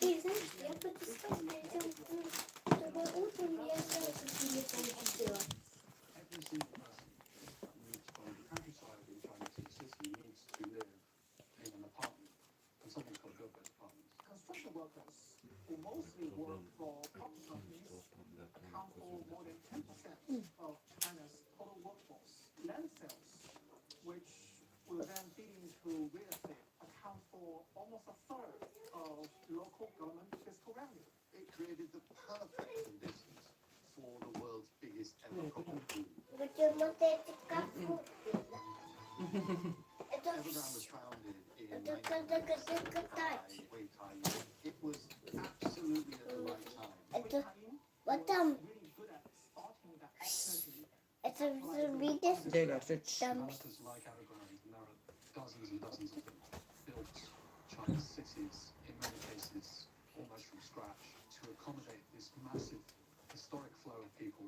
И знаешь, я подписалась на этом, чтобы утром я сразу телефон купила. Every single person moves from the countryside in China to the city needs to live in an apartment, and someone's got to build those apartments. Construction workers who mostly work for property companies account for more than 10% of China's total workforce. Land sales, which will then feed into real estate, account for almost a third of local government fiscal revenue. It created the perfect conditions for the world's biggest ever property boom. Будем вот эти как купила. Это Evergrande was founded in Это когда 1997 катать. by Wei Kai-yin. It was absolutely at the right time. Это Wei вот Kai-yin там. was really good at spotting that opportunity. Это видишь? Там Developers like Evergrande, and there are dozens and dozens of them, built Chinese cities, in many cases almost from scratch, to accommodate this massive historic flow of people.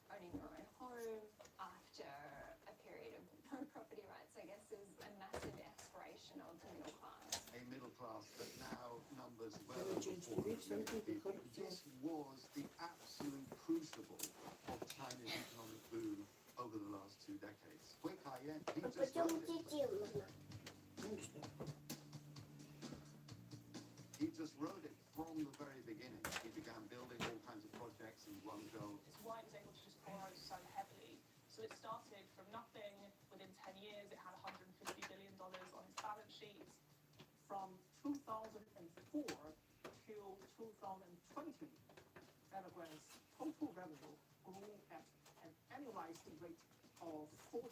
Owning your own home after a period of no property rights, I guess, is a massive aspiration of the middle class. A middle class that now numbers well over 400 million people. This was the absolute crucible of China's economic boom over the last 2 decades. Wei Kai-yin, he just пойдем rode it. детей. He just rode it from the very beginning. He began building all kinds of projects in Guangzhou. It's why it was able to just borrow so heavily. So it started from nothing. Within 10 years, it had $150 billion on its balance sheet. From 2004 till 2020, Evergrande's total revenue grew at an annualized rate of 44%,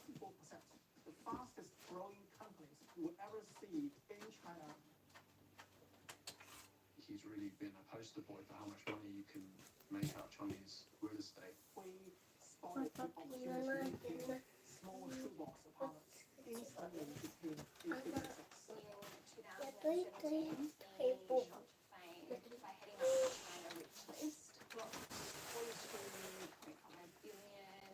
the fastest growing companies you will ever see in China. He's really been a poster boy for how much money you can make out of Chinese real estate. We spotted the opportunity in small shoebox apartments instantly became a business. In 2017, he shot fame by heading up the China Rich List. Clocked $42.5 billion.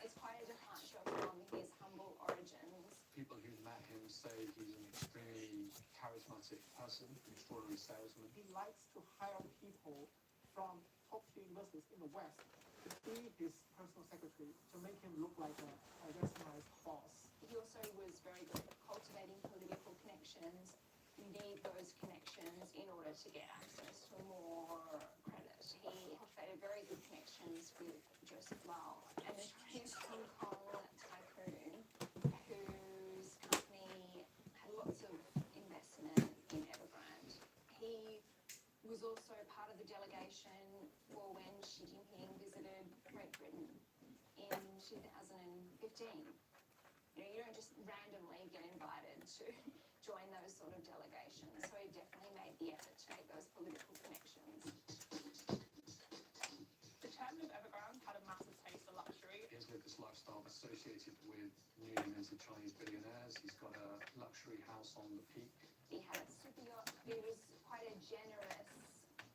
It's quite a departure from his humble origins. People who met him say he's an extremely charismatic person, extraordinary salesman. He likes to hire people from top-tier universities in the West to be his personal secretary to make him look like a westernized boss. He also was very good at cultivating political connections. You need those connections in order to get access to more credit. He cultivated very good connections with Joseph Lau, an achieved Hong Kong tycoon whose company had lots of investment in Evergrande. He was also part of the delegation for when Xi Jinping visited Great Britain in 2015. You don't just randomly get invited to join those sort of delegations. So he definitely made the effort to make those political connections. The chairman of Evergrande had a massive taste for luxury. He has lived this lifestyle associated with newly minted Chinese billionaires. He's got a luxury house on the Peak. He had a super yacht. He was quite a generous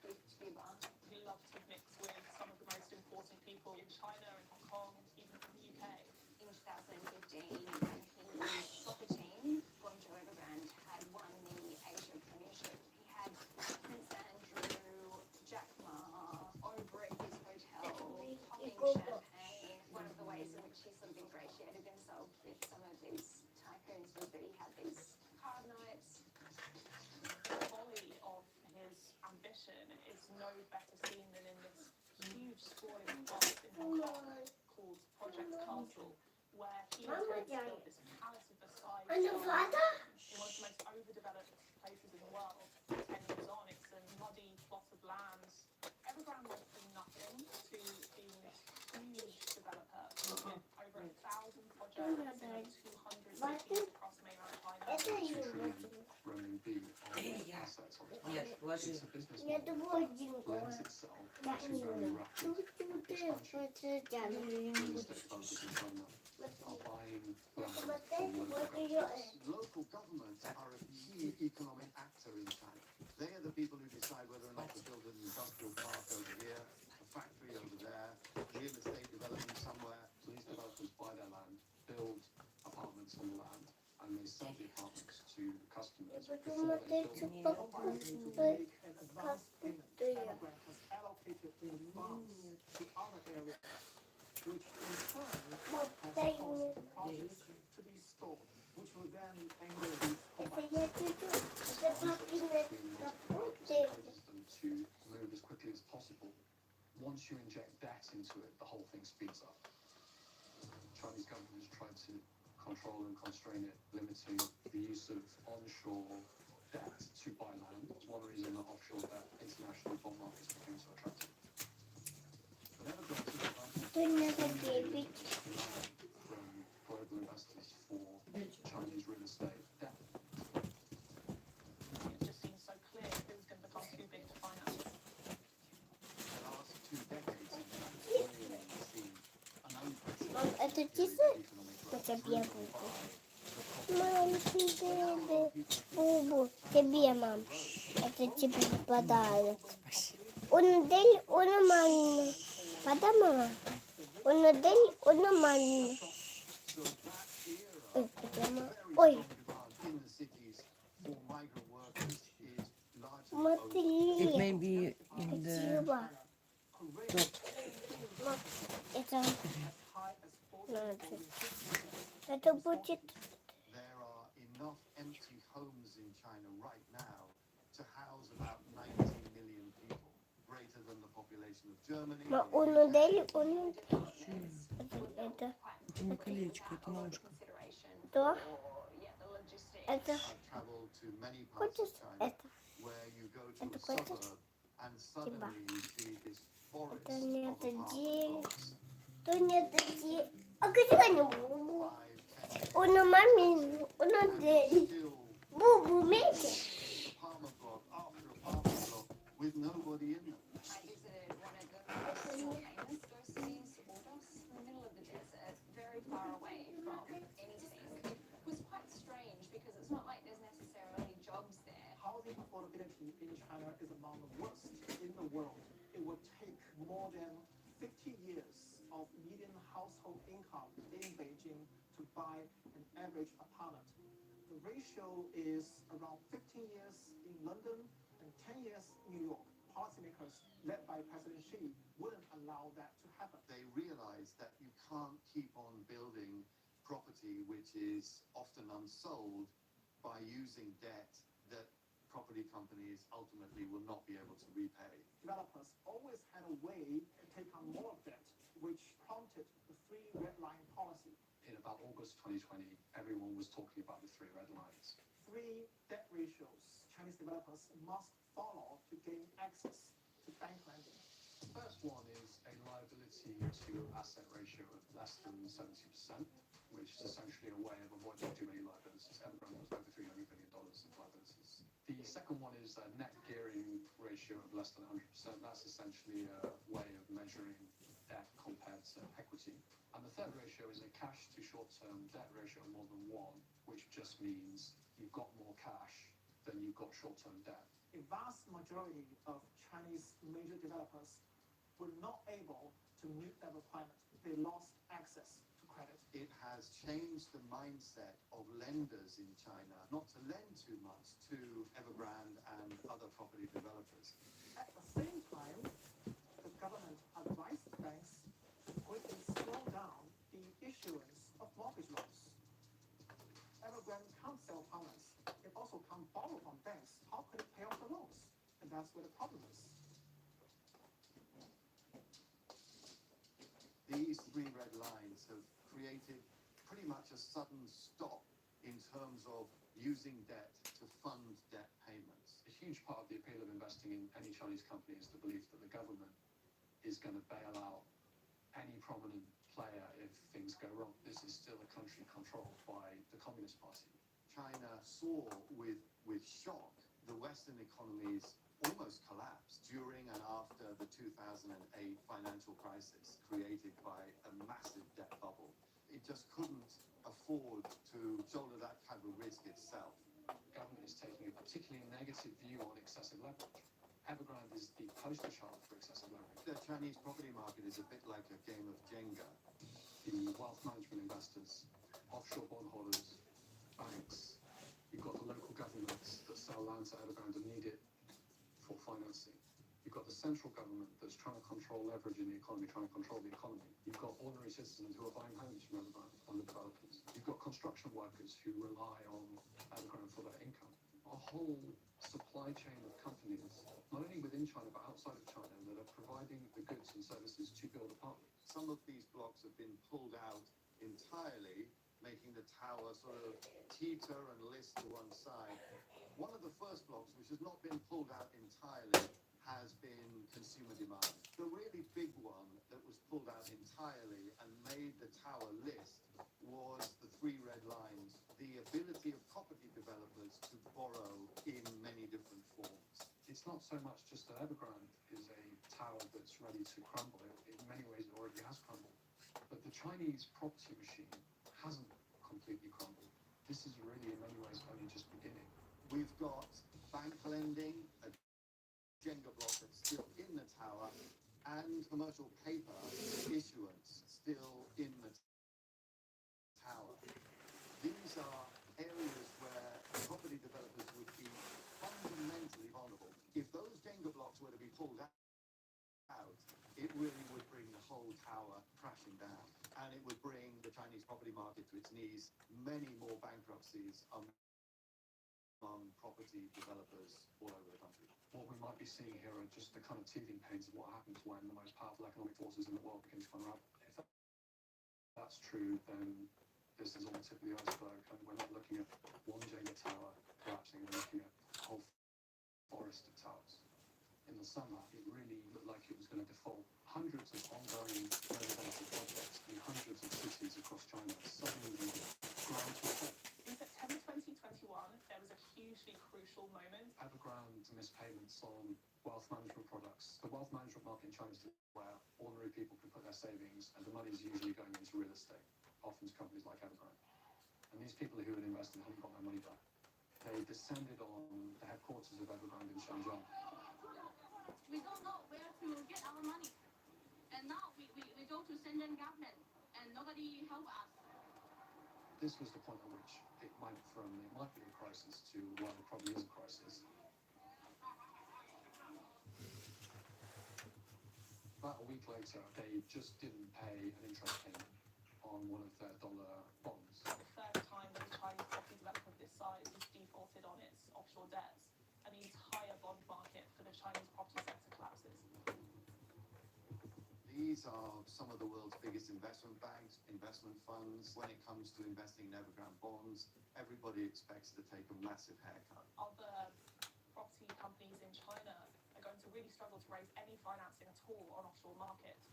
gift giver. He loved to mix with some of the most important people in China and Hong Kong, even from the UK. In 2015, when his soccer team, Guangzhou Evergrande, had won the Asia Premiership, he had Prince Andrew, Jack Ma over at his hotel, popping champagne. One of the ways in which he sort of ingratiated himself with some of these tycoons was that he had these card nights. The folly of his ambition is no better seen than in this huge sprawling park in Hong Kong called Project Castle, where he was going to build this palace of Versailles Она in вода? one of the most overdeveloped places in the world. 10 years on, it's a muddy plot of land. Evergrande went from nothing to being this huge developer with over 1,000 projects in 200 cities across mainland China. Это 2 ее trillion возьму. RMB of assets on it. Нет, положи. It's a business Я model думаю, that один lends itself Я to не very знаю. rapid expansion. Смотри, Real estate funds in China are buying land from local вот ее governments. Local governments are a key economic actor in China. They are the people who decide whether or not to build an industrial park over here, a factory over there, real estate development somewhere. So these developers buy their land, build apartments on the land, and they sell the apartments to customers before they Смотрите, build Companies покупай need to make an advance payment. кастую. Evergrande has allocated funds to other areas, which in turn Вот, has дай caused мне. the projects to be stalled, which will then anger these Это companies. я чуть-чуть. Это папины капуты. encourages them to move as quickly as possible. Once you inject debt into it, the whole thing speeds up. Chinese government has tried to control and constrain it, limiting the use of onshore debt to buy land. It's one reason that offshore debt international bond markets became so attractive. But Evergrande took advantage Что надо делать? from global investors for Chinese real estate debt. It just seems so clear it was going to become too big to finance. The last 2 decades have really seen an unprecedented Мам, это period часы? of economic growth Это driven бегу. by Маленький бебе. Бубу. Тебе, мам. Это тебе подарок. Он дель, он мамина. Подай, мама. Он дель, он мамина. So that era Ой, где мама? very Ой, strong demand in the cities for migrant workers is largely over. смотри. It may be in the Спасибо. Courageous Мам, это as high as 40 надо. or 50%. Это будет... There are enough empty homes in China right now to house about 90 million people, greater than the population of Germany. Ма, the он UK. дель, он... Это... это не колечко, это наушка. Что? logistics. Это... I've traveled to many Вот parts of China это. where you go to Это a котик? suburb and suddenly you see this forest Это не of это apartment дель. blocks. То нет, эти... А где они? Бубу. 5, 10 Он мамин, он and дель. still Бубу, умеете? apartment block after apartment block with nobody in them. I visited one of the most famous ghost cities, Ordos, in the middle of the desert, very far away from anything. It was quite strange because it's not like there's necessarily jobs there. Housing affordability in China is among the worst in the world. It would take more than 50 years of median household income in Beijing to buy an average apartment. The ratio is around 15 years in London and 10 years in New York. Policymakers led by President Xi wouldn't allow that to happen. They realize that you can't keep on building property which is often unsold by using debt that property companies ultimately will not be able to repay. Developers always had a way to take on more debt, which prompted the three red line policy. In about August 2020, everyone was talking about the 3 red lines. 3 debt ratios Chinese developers must follow to gain access to bank lending. The first one is a liability to asset ratio of less than 70%, which is essentially a way of avoiding too many liabilities. Evergrande has over $300 billion in liabilities. The second one is a net gearing ratio of less than 100%. That's essentially a way of measuring debt compared to equity. And the third ratio is a cash to short-term debt ratio of more than 1, which just means you've got more cash than you've got short-term debt. A vast majority of Chinese major developers were not able to meet that requirement. They lost access to credit. It has changed the mindset of lenders in China not to lend too much to Evergrande and other property developers. At the same time, the government advised banks to quickly slow down the issuance of mortgage loans. Evergrande can't sell apartments. It also can't borrow from banks. How could it pay off the loans? And that's where the problem is. These 3 red lines have created pretty much a sudden stop in terms of using debt to fund debt payments. A huge part of the appeal of investing in any Chinese company is the belief that the government is going to bail out any prominent player if things go wrong. This is still a country controlled by the Communist Party. China saw with shock the Western economies almost collapsed during and after the 2008 financial crisis created by a massive debt bubble. It just couldn't afford to shoulder that type of risk itself. The government is taking a particularly negative view on excessive leverage. Evergrande is the poster child for excessive leverage. The Chinese property market is a bit like a game of Jenga. The wealth management investors, offshore bondholders, banks, You've got the local governments that sell land to Evergrande and need it for financing. You've got the central government that's trying to control leverage in the economy, trying to control the economy. You've got ordinary citizens who are buying homes from Evergrande and the developers. You've got construction workers who rely on Evergrande for their income. A whole supply chain of companies, not only within China but outside of China, that are providing the goods and services to build apartments. Some of these blocks have been pulled out entirely, making the tower sort of teeter and list to one side. One of the first blocks, which has not been pulled out entirely, has been consumer demand. The really big one that was pulled out entirely and made the tower list was the three red lines, the ability of property developers to borrow in many different forms. It's not so much just that Evergrande is a tower that's ready to crumble. In many ways, it already has crumbled. But the Chinese property machine hasn't completely crumbled. This is really, in many ways, only just beginning. We've got bank lending, a Jenga block that's still in the tower, and commercial paper issuance still in the tower. These are areas where property developers would be fundamentally vulnerable. If those Jenga blocks were to be pulled out, it really would bring the whole tower crashing down, and it would bring the Chinese property market to its knees, many more bankruptcies among property developers all over the country. What we might be seeing here are just the kind of teething pains of what happens when the most powerful economic forces in the world begin to unravel. If that's true, then this is on the tip of the iceberg, and we're not looking at one Jenga tower collapsing, we're looking at a whole forest of towers. In the summer, it really looked like it was going to default. Hundreds of ongoing residential projects in hundreds of cities across China suddenly ground to a halt. In September 2021, there was a hugely crucial moment. Evergrande missed payments on wealth management products. The wealth management market in China is where ordinary people can put their savings, and the money is usually going into real estate, often to companies like Evergrande. And these people who had invested haven't got their money back. They descended on the headquarters of Evergrande in Shenzhen. We don't know where to get our money. And now we go to Shenzhen government and nobody help us. This was the point at which it might be a crisis to, well, it probably is a crisis. About a week later, they just didn't pay an interest payment on one of their dollar bonds. The first time that a Chinese property developer of this size has defaulted on its offshore debts, and the entire bond market for the Chinese property sector collapses. These are some of the world's biggest investment banks, investment funds. When it comes to investing in Evergrande bonds, everybody expects to take a massive haircut. Other property companies in China are going to really struggle to raise any financing at all on offshore markets.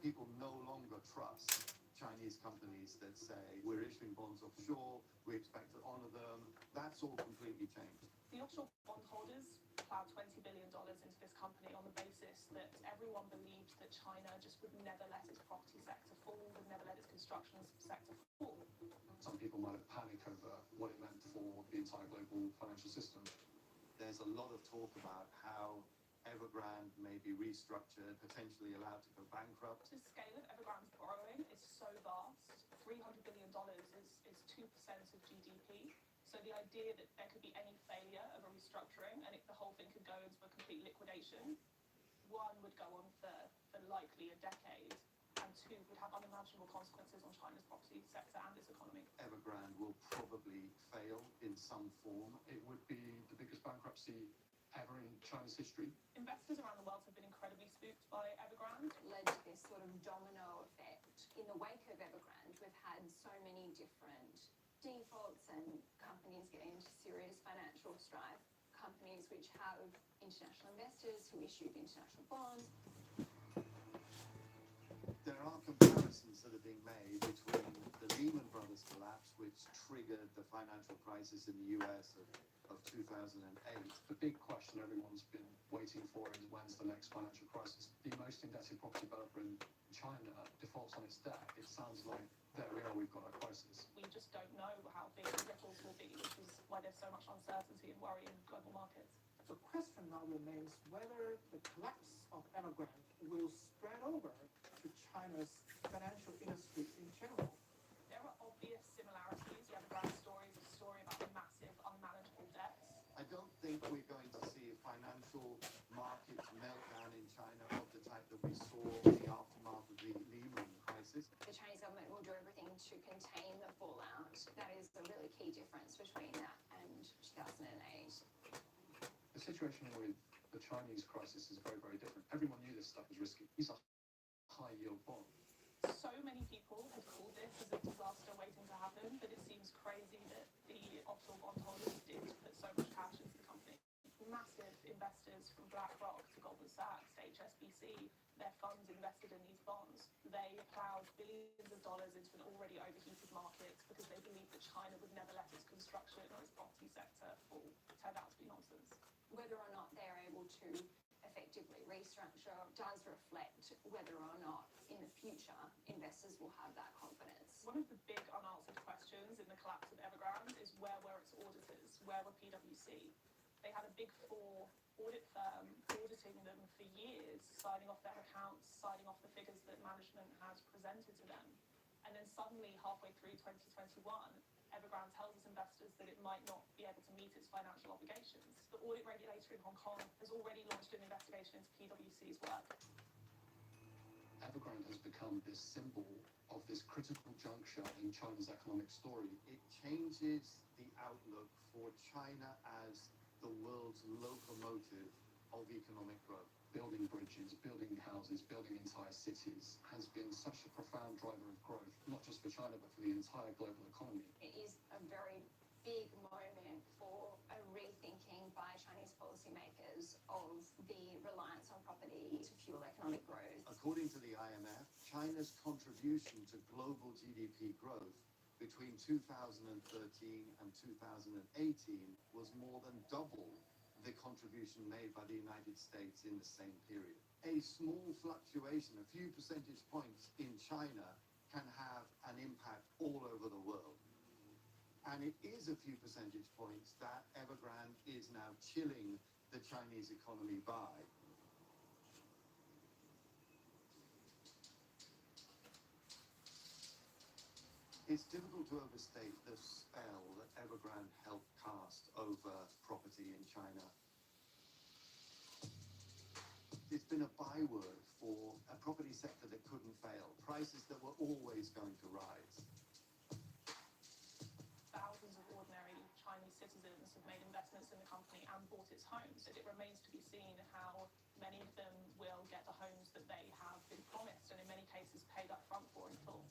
People no longer trust Chinese companies that say, we're issuing bonds offshore, we expect to honor them. That's all completely changed. The offshore bondholders plowed $20 billion into this company on the basis that everyone believed that China just would never let its property sector fall, would never let its construction sector fall. Some people might have panicked over what it meant for the entire global financial system. There's a lot of talk about how Evergrande may be restructured, potentially allowed to go bankrupt. The scale of Evergrande's borrowing is so vast. $300 billion is 2% of GDP. So the idea that there could be any failure of a restructuring and the whole thing could go into a complete liquidation, one, would go on for likely a decade, and two, would have unimaginable consequences on China's property sector and its economy. Evergrande will probably fail in some form. It would be the biggest bankruptcy ever in China's history. Investors around the world have been incredibly spooked by Evergrande. Led to this sort of domino effect. In the wake of Evergrande, we've had so many different defaults and companies getting into serious financial strife. Companies which have international investors who issued international bonds. There are comparisons that are being made between the Lehman Brothers collapse, which triggered the financial crisis in the US of 2008. The big question everyone's been waiting for is when's the next financial crisis? The most indebted property developer in China defaults on its debt. It sounds like, there we are, we've got a crisis. We just don't know how big the ripples will be, which is why there's so much uncertainty and worry in global markets. The question now remains whether the collapse of Evergrande will spread over to China's financial industry in general. There are obvious similarities. You have Evergrande story is a story about massive, unmanageable debts. I don't think we're going to see a financial market meltdown in China of the type that we saw in the aftermath of the Lehman crisis. The Chinese government will do everything to contain the fallout. That is a really key difference between that and 2008. The situation with the Chinese crisis is very, very different. Everyone knew this stuff was risky. These are high yield bonds. So many people had called this as a disaster waiting to happen, but it seems crazy that the offshore bondholders did put so much cash into the company. Massive investors from BlackRock to Goldman Sachs to HSBC, their funds invested in these bonds. They plowed billions of dollars into an already overheated market because they believed that China would never let its construction or its property sector fall. It turned out to be nonsense. Whether or not they're able to effectively restructure does reflect whether or not in the future investors will have that confidence. One of the big unanswered questions in the collapse of Evergrande is where were its auditors? Where were PwC? They had a big four audit firm auditing them for years, signing off their accounts, signing off the figures that management has presented to them. And then suddenly, halfway through 2021, Evergrande tells its investors that it might not be able to meet its financial obligations. The audit regulator in Hong Kong has already launched an investigation into PwC's work. Evergrande has become this symbol of this critical juncture in China's economic story. It changes the outlook for China as the world's locomotive of economic growth. Building bridges, building houses, building entire cities has been such a profound driver of growth, not just for China, but for the entire global economy. It is a very big moment for a rethinking by Chinese policymakers of the reliance on property to fuel economic growth. According to the IMF, China's contribution to global GDP growth between 2013 and 2018 was more than double the contribution made by the United States in the same period. A small fluctuation, a few percentage points in China can have an impact all over the world. And it is a few percentage points that Evergrande is now chilling the Chinese economy by. It's difficult to overstate the spell that Evergrande helped cast over property in China. It's been a byword for a property sector that couldn't fail, prices that were always going to rise. Thousands of ordinary Chinese citizens have made investments in the company and bought its homes. It remains to be seen how many of them will get the homes that they have been promised and in many cases paid up front for in full.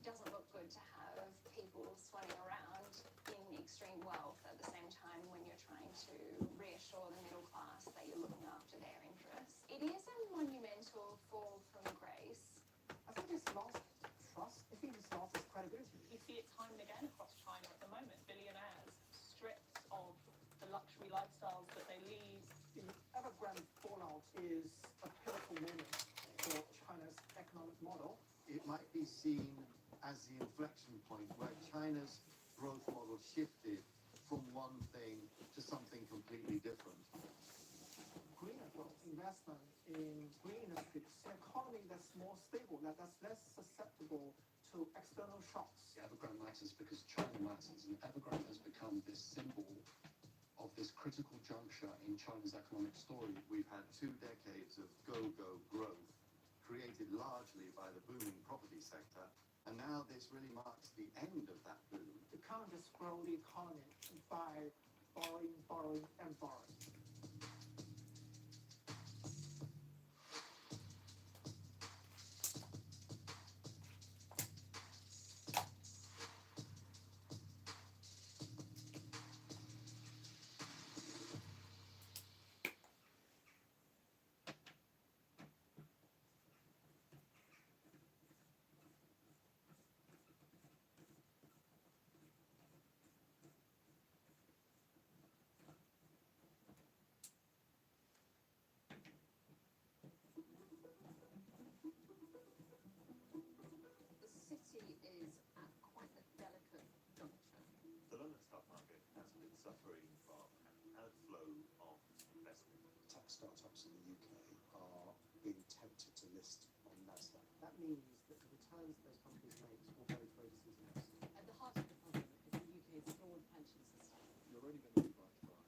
It doesn't look good to have people swanning around in extreme wealth at the same time when you're trying to reassure the middle class that you're looking after their interests. It is a monumental fall from grace. I think it's lost trust. I think it's lost its credibility. We see it time and again across China at the moment. Billionaires stripped of the luxury lifestyles that they lead. The Evergrande fallout is a pivotal moment for China's economic model. It might be seen as the inflection point where China's growth model shifted from one thing to something completely different. Greener growth, investment in green industries, an economy that's more stable, that's less susceptible to external shocks. Evergrande matters because China matters, and Evergrande has become this symbol of this critical juncture in China's economic story. We've had 2 decades of go-go growth, created largely by the booming property sector, and now this really marks the end of that boom. You can't just grow the economy by borrowing, and borrowing. The city is at quite a delicate juncture. The London stock market has been suffering from an outflow of investment. Tech startups in the UK are being tempted to list on Nasdaq. That means that the returns that those companies make will go to overseas investors. At the heart of the problem is the UK's flawed pension system. You're only going to revitalise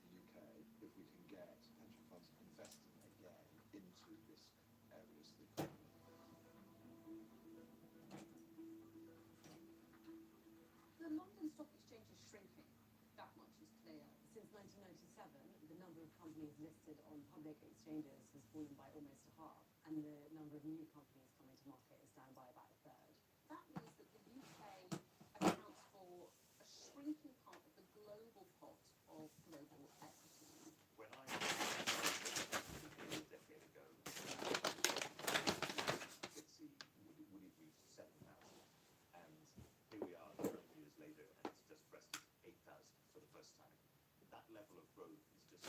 the UK if we can get pension funds investing again into risk areas of the economy. The London Stock Exchange is shrinking. That much is clear. Since 1997, the number of companies listed on public exchanges has fallen by almost a half, and the number of new companies coming to market is down by about a third. That means that the UK accounts for a shrinking part of the global pot of global equities. When I a decade ago, FTSE would have reached 7,000, and here we are 30 years later, and it's just breasted 8,000 for the first time. That level of growth is just.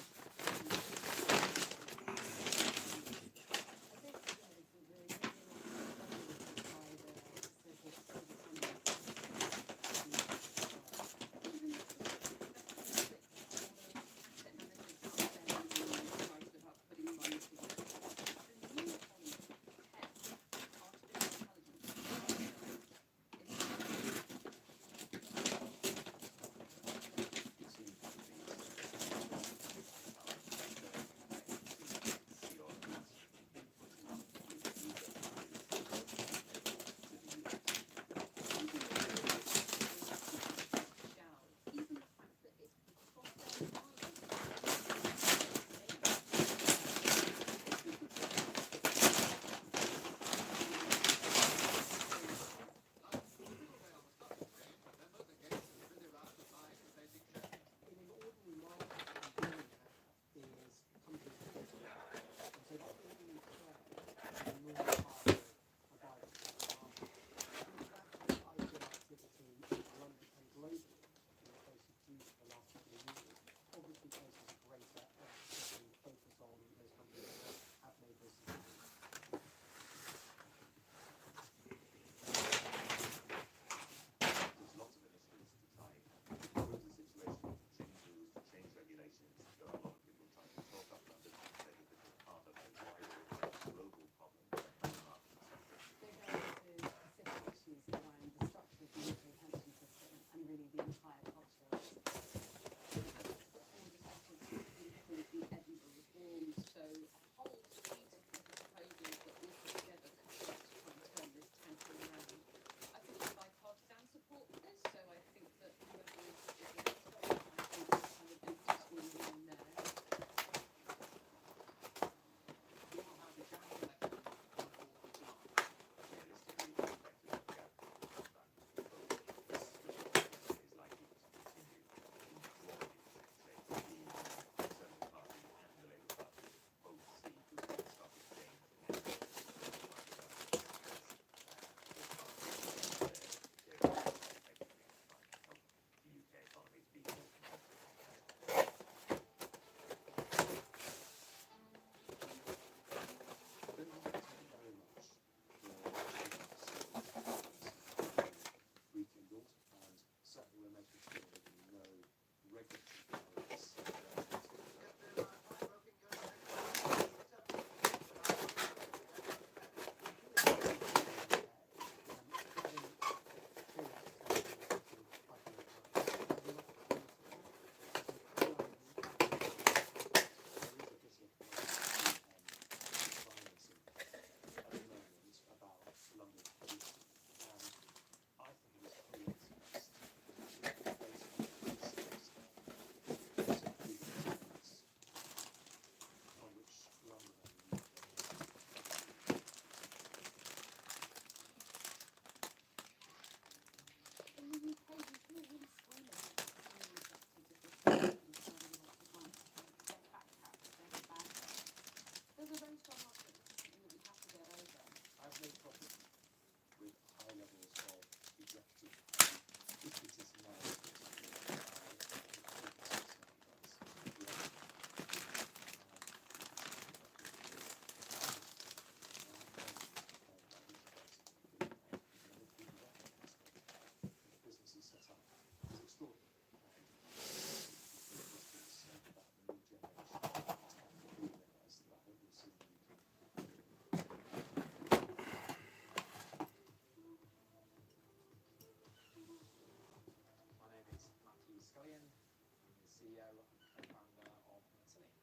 CEO and co-founder of Matillion.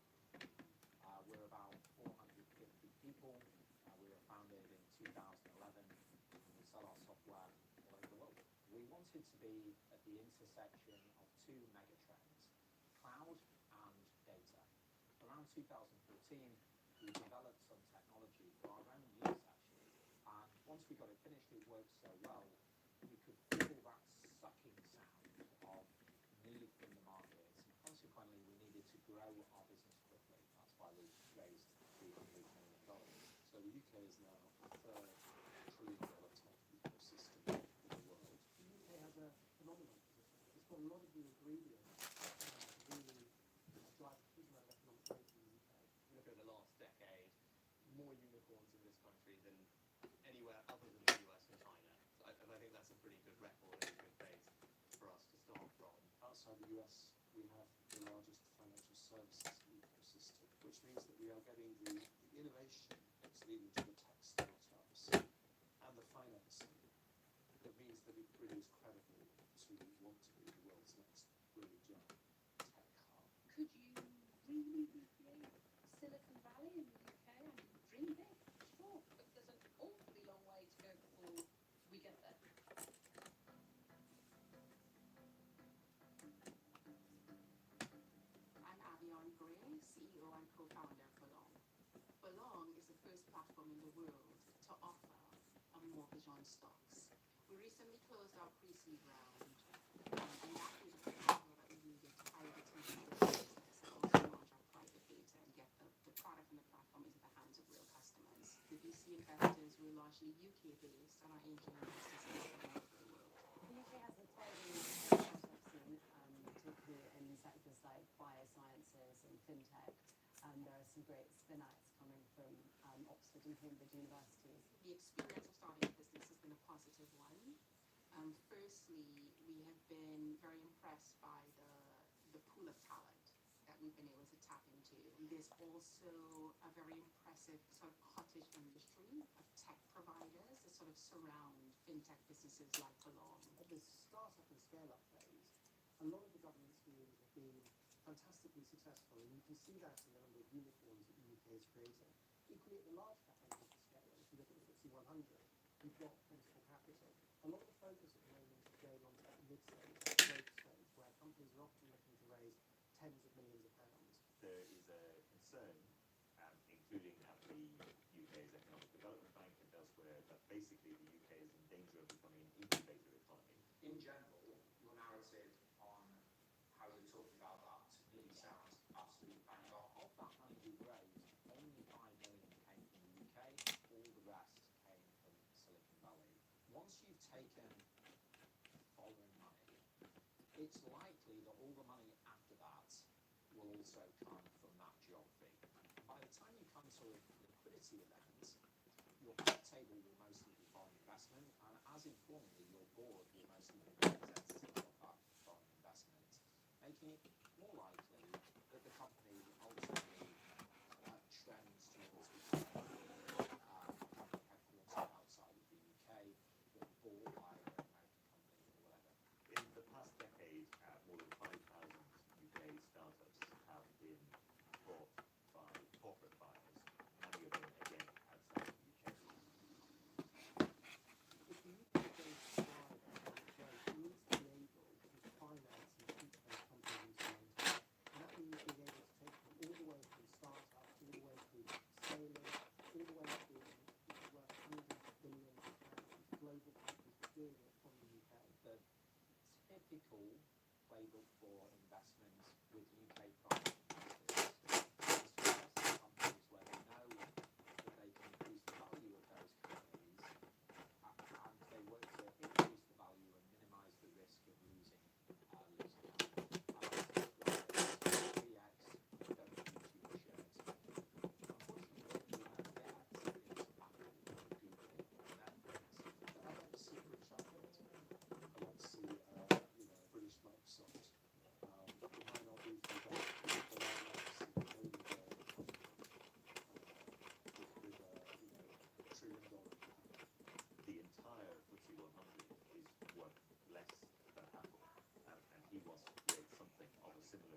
We're about 450 people. We were founded in 2011 and we sell our software all over the world. We wanted to be at the intersection of two megatrends, cloud and data. Around 2014, we developed some technology for our own use actually, and once we got it finished, it worked so well, we could feel that sucking sound of need from the market, and consequently we needed to grow our business quickly. That's why we raised $300 million. So the UK is now the third $1 trillion tech ecosystem in the world. The UK has a phenomenal position. It's got a lot of the ingredients to really drive a huge amount of economic growth in the UK. Look at the last decade, more unicorns in this country than anywhere other than the US and China. And I think that's a pretty good record and a good base for us to start from. Outside the US, we have the largest financial services ecosystem, which means that we are getting the innovation that's leading to the tech startups and the financing that means that it really is credible to want to be the world's next really giant tech hub. Could you really recreate Silicon Valley in the UK? I mean, dream big, sure, but there's an awfully long way to go before we get there. I'm Avion Gray, CEO and co-founder of Belong. Belong is the first platform in the world to offer a mortgage on stocks. We recently closed our pre-seed round, and that was the capital that we needed to hire the team to build the business and also launch our private beta and get the product and the platform into the hands of real customers. The VC investors were largely UK-based, and our angel investors came from all over the world. The UK has a thriving startup scene, particularly in sectors like biosciences and fintech. There are some great spin-outs coming from Oxford and Cambridge universities. The experience of starting a business has been a positive one. Firstly, we have been very impressed by the pool of talent that we've been able to tap into. There's also a very impressive sort of cottage industry of tech providers that sort of surround fintech businesses like Belong. At the startup and scale-up phase, a lot of the government schemes have been fantastically successful, and you can see that in the number of unicorns that the UK is creating. Equally, at the large cap end of the scale, if you look at the FTSE 100, you've got Principal Capital. A lot of the focus at the moment is going on to that mid-stage, that growth stage, where companies are often looking to raise tens of millions of pounds. There is a concern, including at the UK's Economic Development Bank and elsewhere, that basically the UK is in danger of becoming an incubator economy. In general, your narrative on how you're talking about that really sounds absolutely bang on. Of that money we raised, only 5 million came from the UK, all the rest came from Silicon Valley. Once you've taken foreign money, it's likely that all the money after that will also come from that geography. By the time you come to a liquidity event, your cap table will mostly be foreign investment, and as importantly, your board will mostly be representative of that foreign investment, making it more likely that the company ultimately trends towards becoming headquartered outside of the UK or bought by an American company or whatever. In the past decade, more than 5,000 UK startups have been bought by corporate buyers, many of them again outside the UK. If the UK is going to thrive economic growth, it needs to be able to finance and keep those companies into maintain. And that means being able to take them all the way from startup, all the way through scaling, all the way through worth hundreds of billions of pounds, global companies doing it from the UK. The typical playbook for investment with UK private investors is to invest in companies where they know that they can increase the value of those companies, and they work to increase the value and minimise the risk of losing out. And that's like 3x, don't use your shares. Unfortunately, what you get is Apple, Google, Netflix. I like to see British Apple. I like to see, British Microsoft. It might not be fantastic, but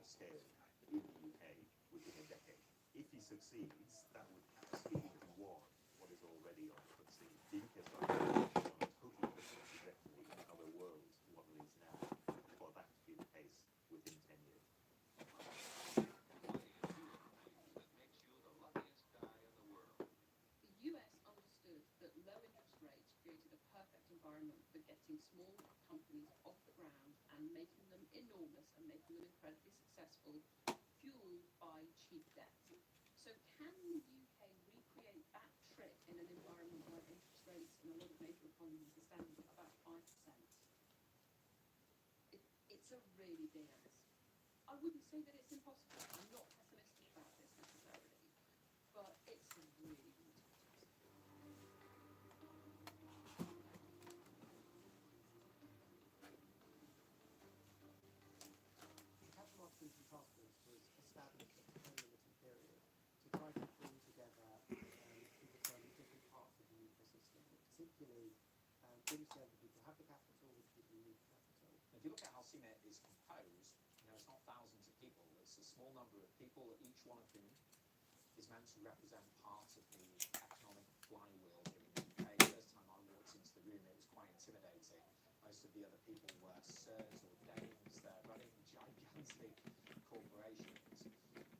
scale in the UK within a decade. If he succeeds, that would absolutely dwarf what is already on the FTSE. The UK is on a totally different trajectory in how the world what it is now, for that to be the case within 10 years. The US understood that low interest rates created a perfect environment for getting small companies off the ground and making them enormous and making them incredibly successful, fueled by cheap debt. So can the UK recreate that trick in an environment where interest rates in a lot of major economies are standing at about 5%? It's a really big ask. I wouldn't say that it's impossible. I'm not pessimistic about this necessarily, but it's a really, really tough task. The Capital Markets Institute Task Force was established at a very limited period to try to bring together people from different parts of the ecosystem, particularly really serve the people who have the capital with the people who need capital. If you look at how CMET is composed, it's not thousands of people, it's a small number of people, each one of whom is meant to represent part of the economic flywheel here in the UK. The first time I walked into the room, it was quite intimidating. Most of the other people were sirs or dames, they're running gigantic corporations,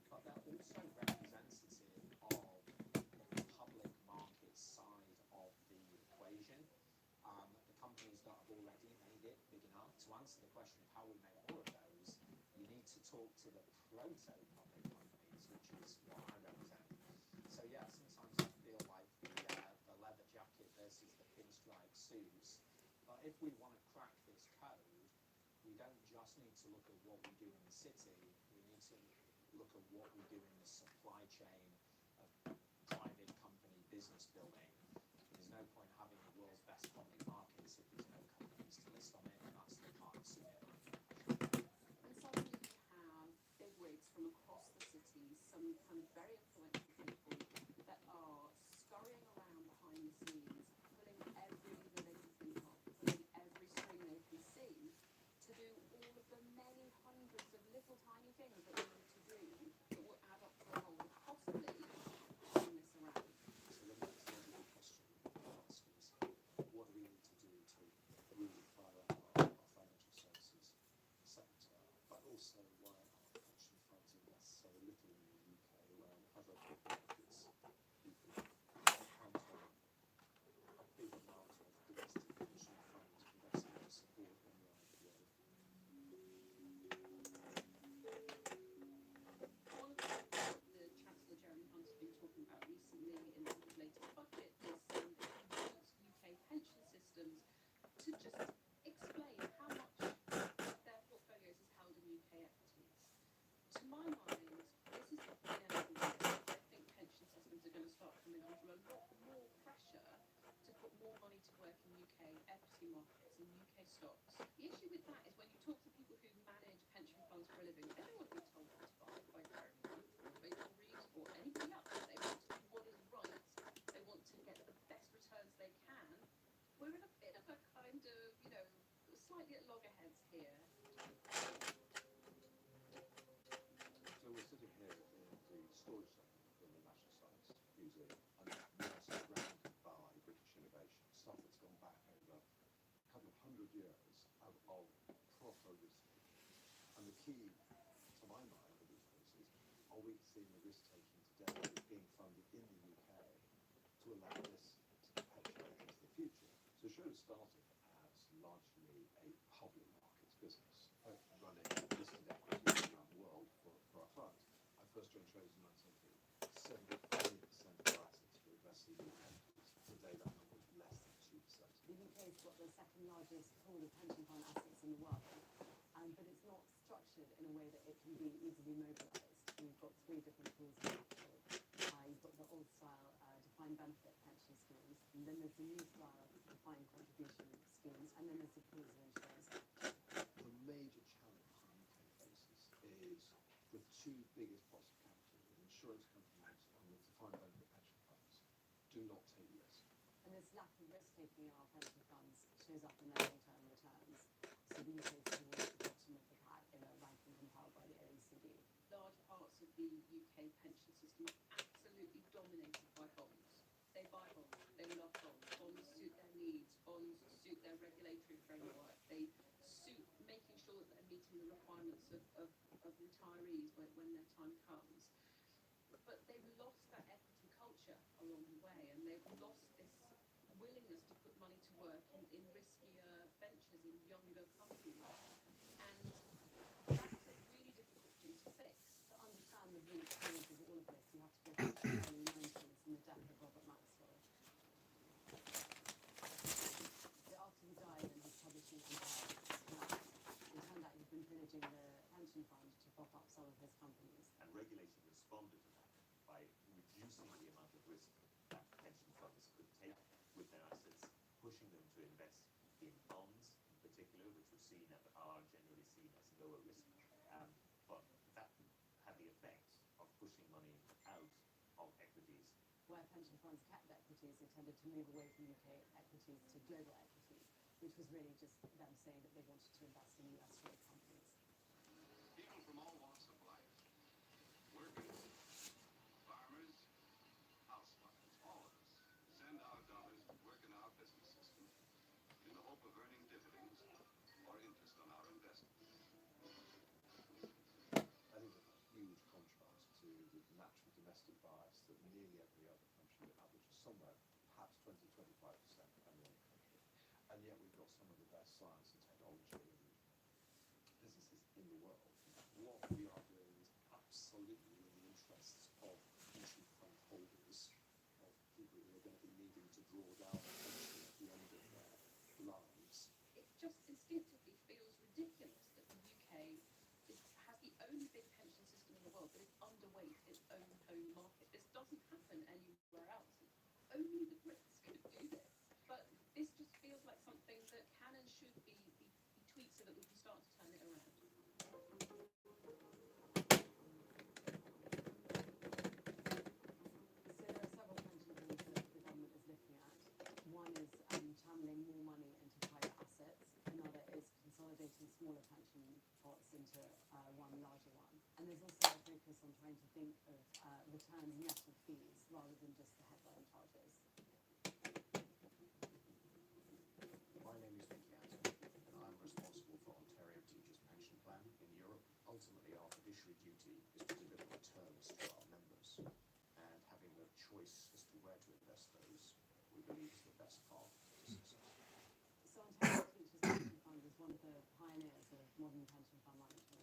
but they're also representative of the public market side of the equation. The companies that have already made it big enough. To answer the question of how we make more of those, you need to talk to the proto-public companies, which is what I represent. So yeah, sometimes I feel like the leather jacket versus the pinstripe suits. But if we want to crack this code, we don't just need to look at what we do in the city, we need to look at what we do in the supply chain of private company business building. There's no point having the world's best public markets if there's no companies to list on it, and that's the part of CMET. And suddenly you have bigwigs from across the city, some kind of very influential people that are scurrying around behind the scenes, pulling every lever they can think of, pulling every string they can see, to do all of the many hundreds of little tiny things that we need to do that will add up to a whole and possibly turn this around. So the next logical question to ask is, what do we need to do to really fire up our financial services sector, but also why are pension funds invest so little in the UK when other big markets you can count on a big amount of domestic pension funds investing to support in the IPO? One of the things that the Chancellor Jeremy Hunt has been talking about recently in the latest budget is that he wants UK pension systems to just explain how much their portfolios is held in UK equities. To my mind, this is inevitable. I think pension systems are going to start coming under a lot more pressure to put more money to work in UK equity markets and UK stocks. The issue with that is when you talk to people who manage pension funds for a living, they don't want to be told what to buy by Jeremy Hunt or Rachel Reeves or anybody else. They want to do what is right. They want to get the best returns they can. We're in a bit of a kind of, slightly at loggerheads here. So we're sitting here in the storage segment in the National Science Museum, and we are surrounded by British innovation, stuff that's gone back over a couple of hundred years of proper risk-taking. And the key, to my mind, of this is, are we seeing the risk-taking today being funded in the UK to allow this to perpetuate into the future? So Schroders started as largely a public markets business, running listed equities around the world for our clients. I first joined Schroders in 1970. 75% of our assets were invested in equities. Today that number is less than 2%. The UK's got the second largest pool of pension fund assets in the world, but it's not structured in a way that it can be easily mobilised. We've got three different pools of capital. You've got the old style defined benefit pension schemes, and then there's the new style defined contribution schemes, and then there's the pools of insurance. The major challenge the UK faces is the two biggest pots of capital, the insurance companies and the defined benefit pension funds, do not take risk. And this lack of risk-taking in our pension funds shows up in their long-term returns. So the UK is towards the bottom of the pack in a ranking compiled by the OECD. the UK pension system are absolutely dominated by bonds. They buy bonds, they love bonds. Bonds suit their needs, bonds suit their regulatory framework. They suit making sure that they're meeting the requirements of retirees when their time comes. But they've lost that equity culture along the way, and they've lost this willingness to put money to work in riskier ventures, in younger companies. And that's a really difficult thing to fix. To understand the root cause of all of this, you have to go back to the early 90s and the death of Robert Maxwell. After he died and his publishing empire collapsed, it turned out he'd been pillaging the pension fund to prop up some of his companies. And regulation responded to that by reducing the amount of risk that pension funds could take with their assets, pushing them to invest in bonds in particular, which are generally seen as lower risk. But that had the effect of pushing money out of equities. Where pension funds kept equities, they tended to move away from UK equities to global equities, which was really just them saying that they wanted to invest in US-rate companies. People from all walks of life, workers, farmers, housewives, all of us, send our dollars to work in our business system in the hope of earning dividends or interest on our investments. I think there's a huge contrast to the natural domestic bias that nearly every other country would have, which is somewhere perhaps 20–25% depending on the country. And yet we've got some of the best science and technology and businesses in the world. What we are doing is absolutely in the interests of pension fund holders, of people who are going to be needing to draw down a pension at the end of their lives. It just instinctively feels ridiculous that the UK has the only big pension system in the world that is underweight its own home market. This doesn't happen anywhere else. It's only the Brits who do this. But this just feels like something that can and should be tweaked so that we can start to turn it around. So there are several pension things that the government is looking at. One is channeling more money into private assets. Another is consolidating smaller pension pots into one larger one. And there's also a focus on trying to think of returns net of fees rather than just the headline charges. My name is Vicky Anton, and I'm responsible for Ontario Teachers' Pension Plan in Europe. Ultimately, our fiduciary duty is to deliver returns to our members, and having the choice as to where to invest those, we believe, is the best path to success. So Ontario Teachers' Pension Fund is one of the pioneers of modern pension fund management.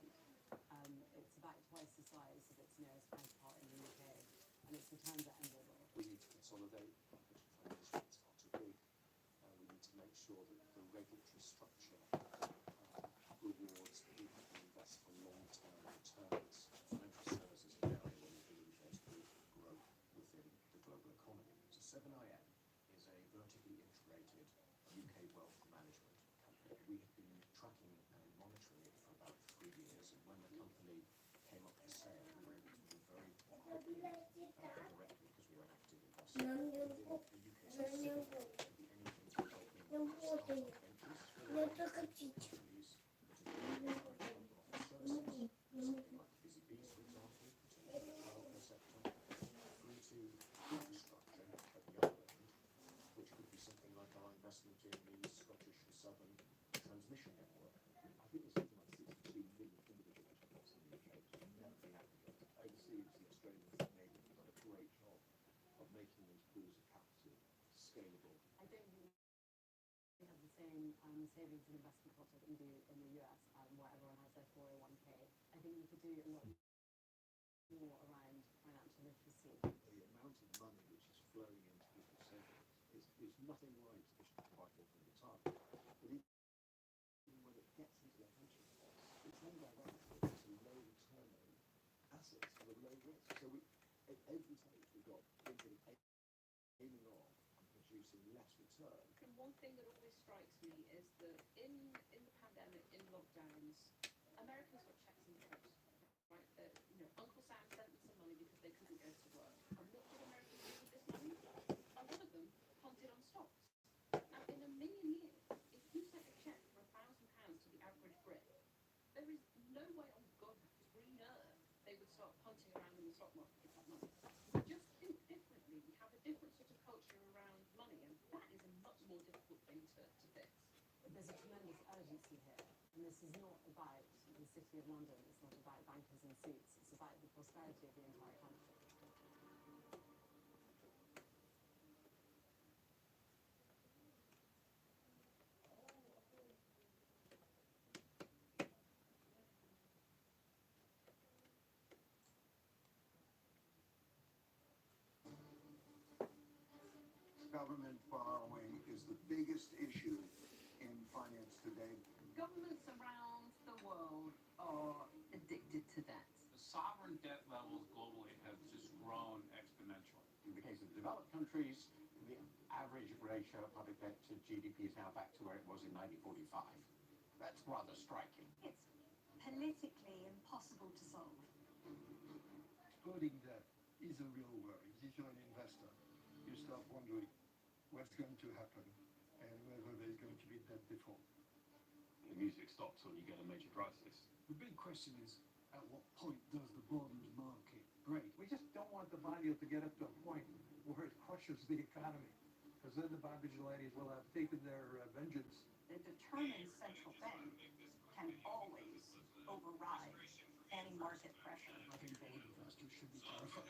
It's about twice the size of its nearest counterpart in the UK, and its returns are enviable. We need to consolidate. Our pension fund industry is far too big. We need to make sure that the regulatory structure rewards people who invest for long-term returns. Financial services is an area where we believe there's good growth within the global economy. So 7IM is a vertically integrated UK wealth management company. We have been tracking and monitoring it for about 3 years, and when the company came up for sale, we were able to move very quickly directly because we were an active investor within the UK specifically. It could be anything from helping startup ventures, Не прокатить. companies that are doing office services, something like Busy Bees, for example, in terms of the childcare sector, through to infrastructure at the other end, which could be something like our investment in the Scottish and Southern transmission network. I think there's something like 62 million individual pension pots in the UK, which has never been aggregated. Overseas, the Australians and Canadians have done a great job of making these pools of capital scalable. I don't think we have the same savings and investment pots that we do in the US, where everyone has their 401k. I think we could do a lot more around financial literacy. The amount of money which is flowing into people's savings is nothing like sufficient to provide for from retirement. But even when it gets into their pension pots, it's then directed into low returning assets with low risk. So at every stage we've got people aiming on and producing less return. And one thing that always strikes me is that in the pandemic, in lockdowns, Americans got checks in the post, right? That, Uncle Sam sent them some money because they couldn't go to work. And what did Americans do with this money? A lot of them punted on stocks. Now, in a million years, if you sent a check for £1,000 to the average Brit, there is no way on God's green earth they would start punting around there's a tremendous urgency here, and this is not about the City of London, it's not about bankers in suits, it's about the prosperity of the entire country. Government borrowing is the biggest issue in finance today. Governments around the world are addicted to debt. The sovereign debt levels globally have just grown exponentially. In the case of developed countries, the average ratio of public debt to GDP is now back to where it was in 1945. That's rather striking. It's politically impossible to solve. Exploding debt is a real worry. If you're an investor, you start wondering what's going to happen and whether there's going to be debt default. The music stops when you get a major crisis. The big question is, at what point does the bond market break? We just don't want the bond yield to get up to a point where it crushes the economy, because then the bond vigilantes will have taken their vengeance. The determined central bank can always override any market pressure. I think bond investors should be terrified.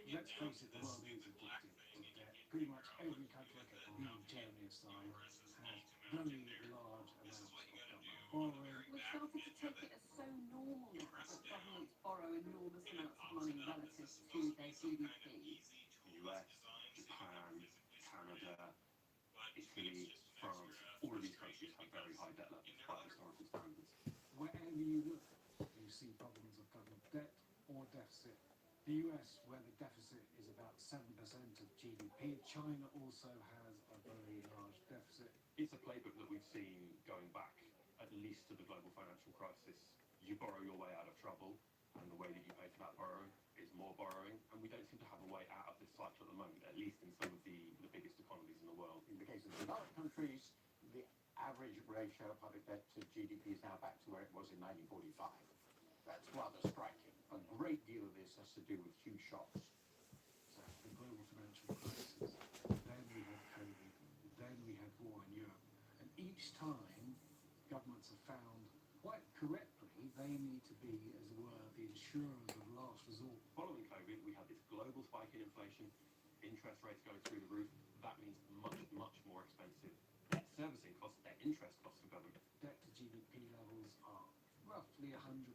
Let's face it, the world is addicted to debt. Pretty much every country, even Germany aside, has very large amounts of government borrowing. We've started to take it as so normal now that governments borrow enormous amounts of money relative to their GDP. The US, Japan, Canada, Italy, France, all of these countries have very high debt levels by historical standards. Wherever you look, you see problems of government debt or deficit. The US, where the deficit is about 7% of GDP. China also has a very large deficit. It's a playbook that we've seen going back at least to the global financial crisis. You borrow your way out of trouble, and the way that you pay for that borrowing is more borrowing, and we don't seem to have a way out of this cycle at the moment, at least in some of the biggest economies in the world. In the case of developed countries, the average ratio of public debt to GDP is now back to where it was in 1945. That's rather striking. A great deal of this has to do with huge shocks. So the global financial crisis, then we had COVID, then we had war in Europe. And each time, governments have found, quite correctly, they need to be, as it were, the insurers of last resort. Following COVID, we had this global spike in inflation, interest rates going through the roof. That means much, much more expensive debt servicing costs, debt interest costs for government. Debt to GDP levels are roughly 100%,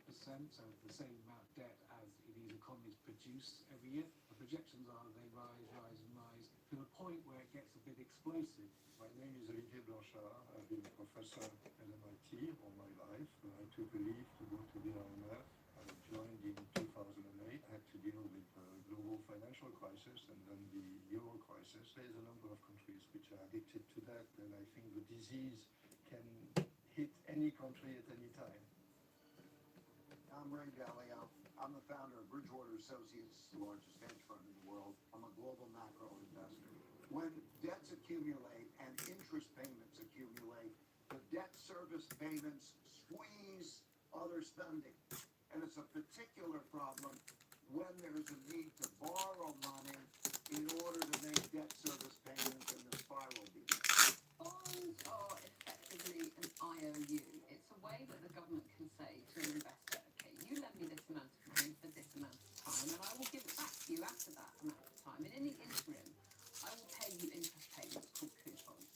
so the same amount of debt as these economies produce every year. The projections are they rise to the point where it gets a bit explosive. My name is Olivier Blanchard. I've been a professor at MIT all my life. I took a leave to go to the IMF. I joined in 2008. I had to deal with the global financial crisis and then the euro crisis. There's a number of countries which are addicted to that, and I think the disease can hit any country at any time. I'm Ray Dalio. I'm the founder of Bridgewater Associates, the largest hedge fund in the world. I'm a global macro investor. When debts accumulate and interest payments accumulate, the debt service payments squeeze other spending. And it's a particular problem when there's a need to borrow money in order to make debt service payments, and the spiral begins. Bonds are effectively an IOU. It's a way that the government can say to an investor, okay, you lend me this amount of money for this amount of time, and I will give it back to you after that amount of time. And in the interim, I will pay you interest payments called coupons.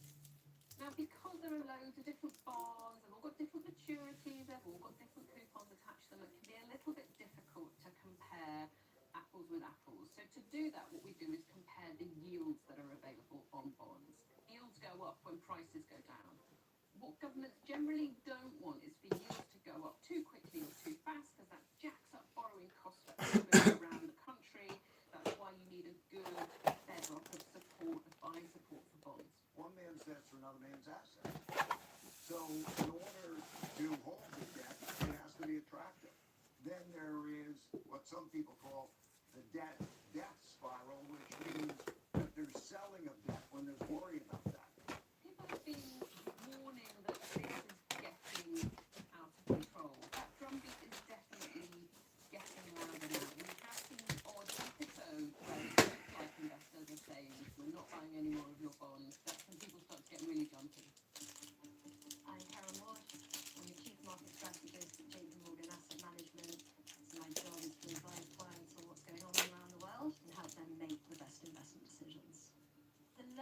Now, because there are loads of different bonds, they've all got different maturities, they've all got different coupons attached to them, it can be a little bit difficult to compare apples with apples. So to do that, what we do is compare the yields that are available on bonds. Yields go up when prices go down. What governments generally don't want is for yields to go up too quickly or too fast, because that jacks up borrowing costs for everybody around the country. That's why you need a good bedrock of support, of buying support for bonds. One man's debts are another man's assets. So in order to hold the debt, it has to be attractive. Then there is what some people call the debt spiral, which means that there's selling of debt when there's worry about that. People have been warning that this is getting out of control. That drumbeat is definitely getting louder now. We have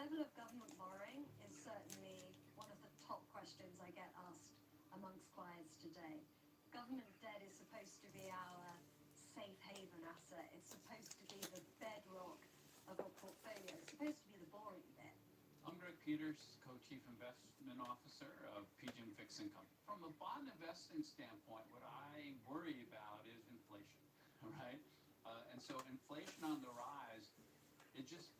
level of government borrowing is certainly one of the top questions I get asked amongst clients today. Government debt is supposed to be our safe haven asset. It's supposed to be the bedrock of a portfolio. It's supposed to be the boring bit. I'm Greg Peters, Co-Chief Investment Officer of PGIM Fixed Income. From a bond investing standpoint, what I worry about is inflation, right? And so inflation on the rise, it's just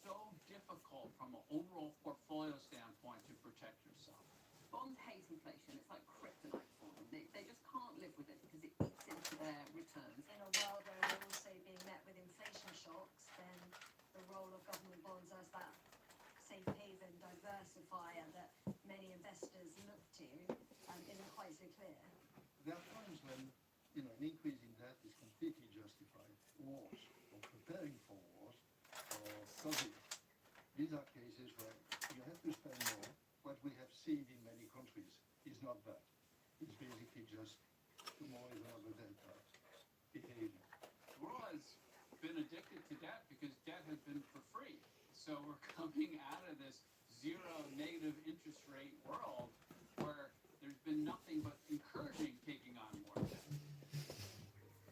so difficult from an overall portfolio standpoint to protect yourself. Bonds hate inflation. It's like kryptonite for them. They just can't live with it because it eats into their returns. In a world where we're also being met with inflation shocks, then the role of government bonds as that safe haven diversifier that many investors look to isn't quite so clear. There are times when, an increase in debt is completely justified. Wars, or preparing for wars, or COVID. These are cases where you have to spend more. What we have seen in many countries is not that. It's basically just more is another delta behavior. The world has been addicted to debt because debt has been for free. So we're coming out of this zero negative interest rate world where there's been nothing but encouraging taking on more debt.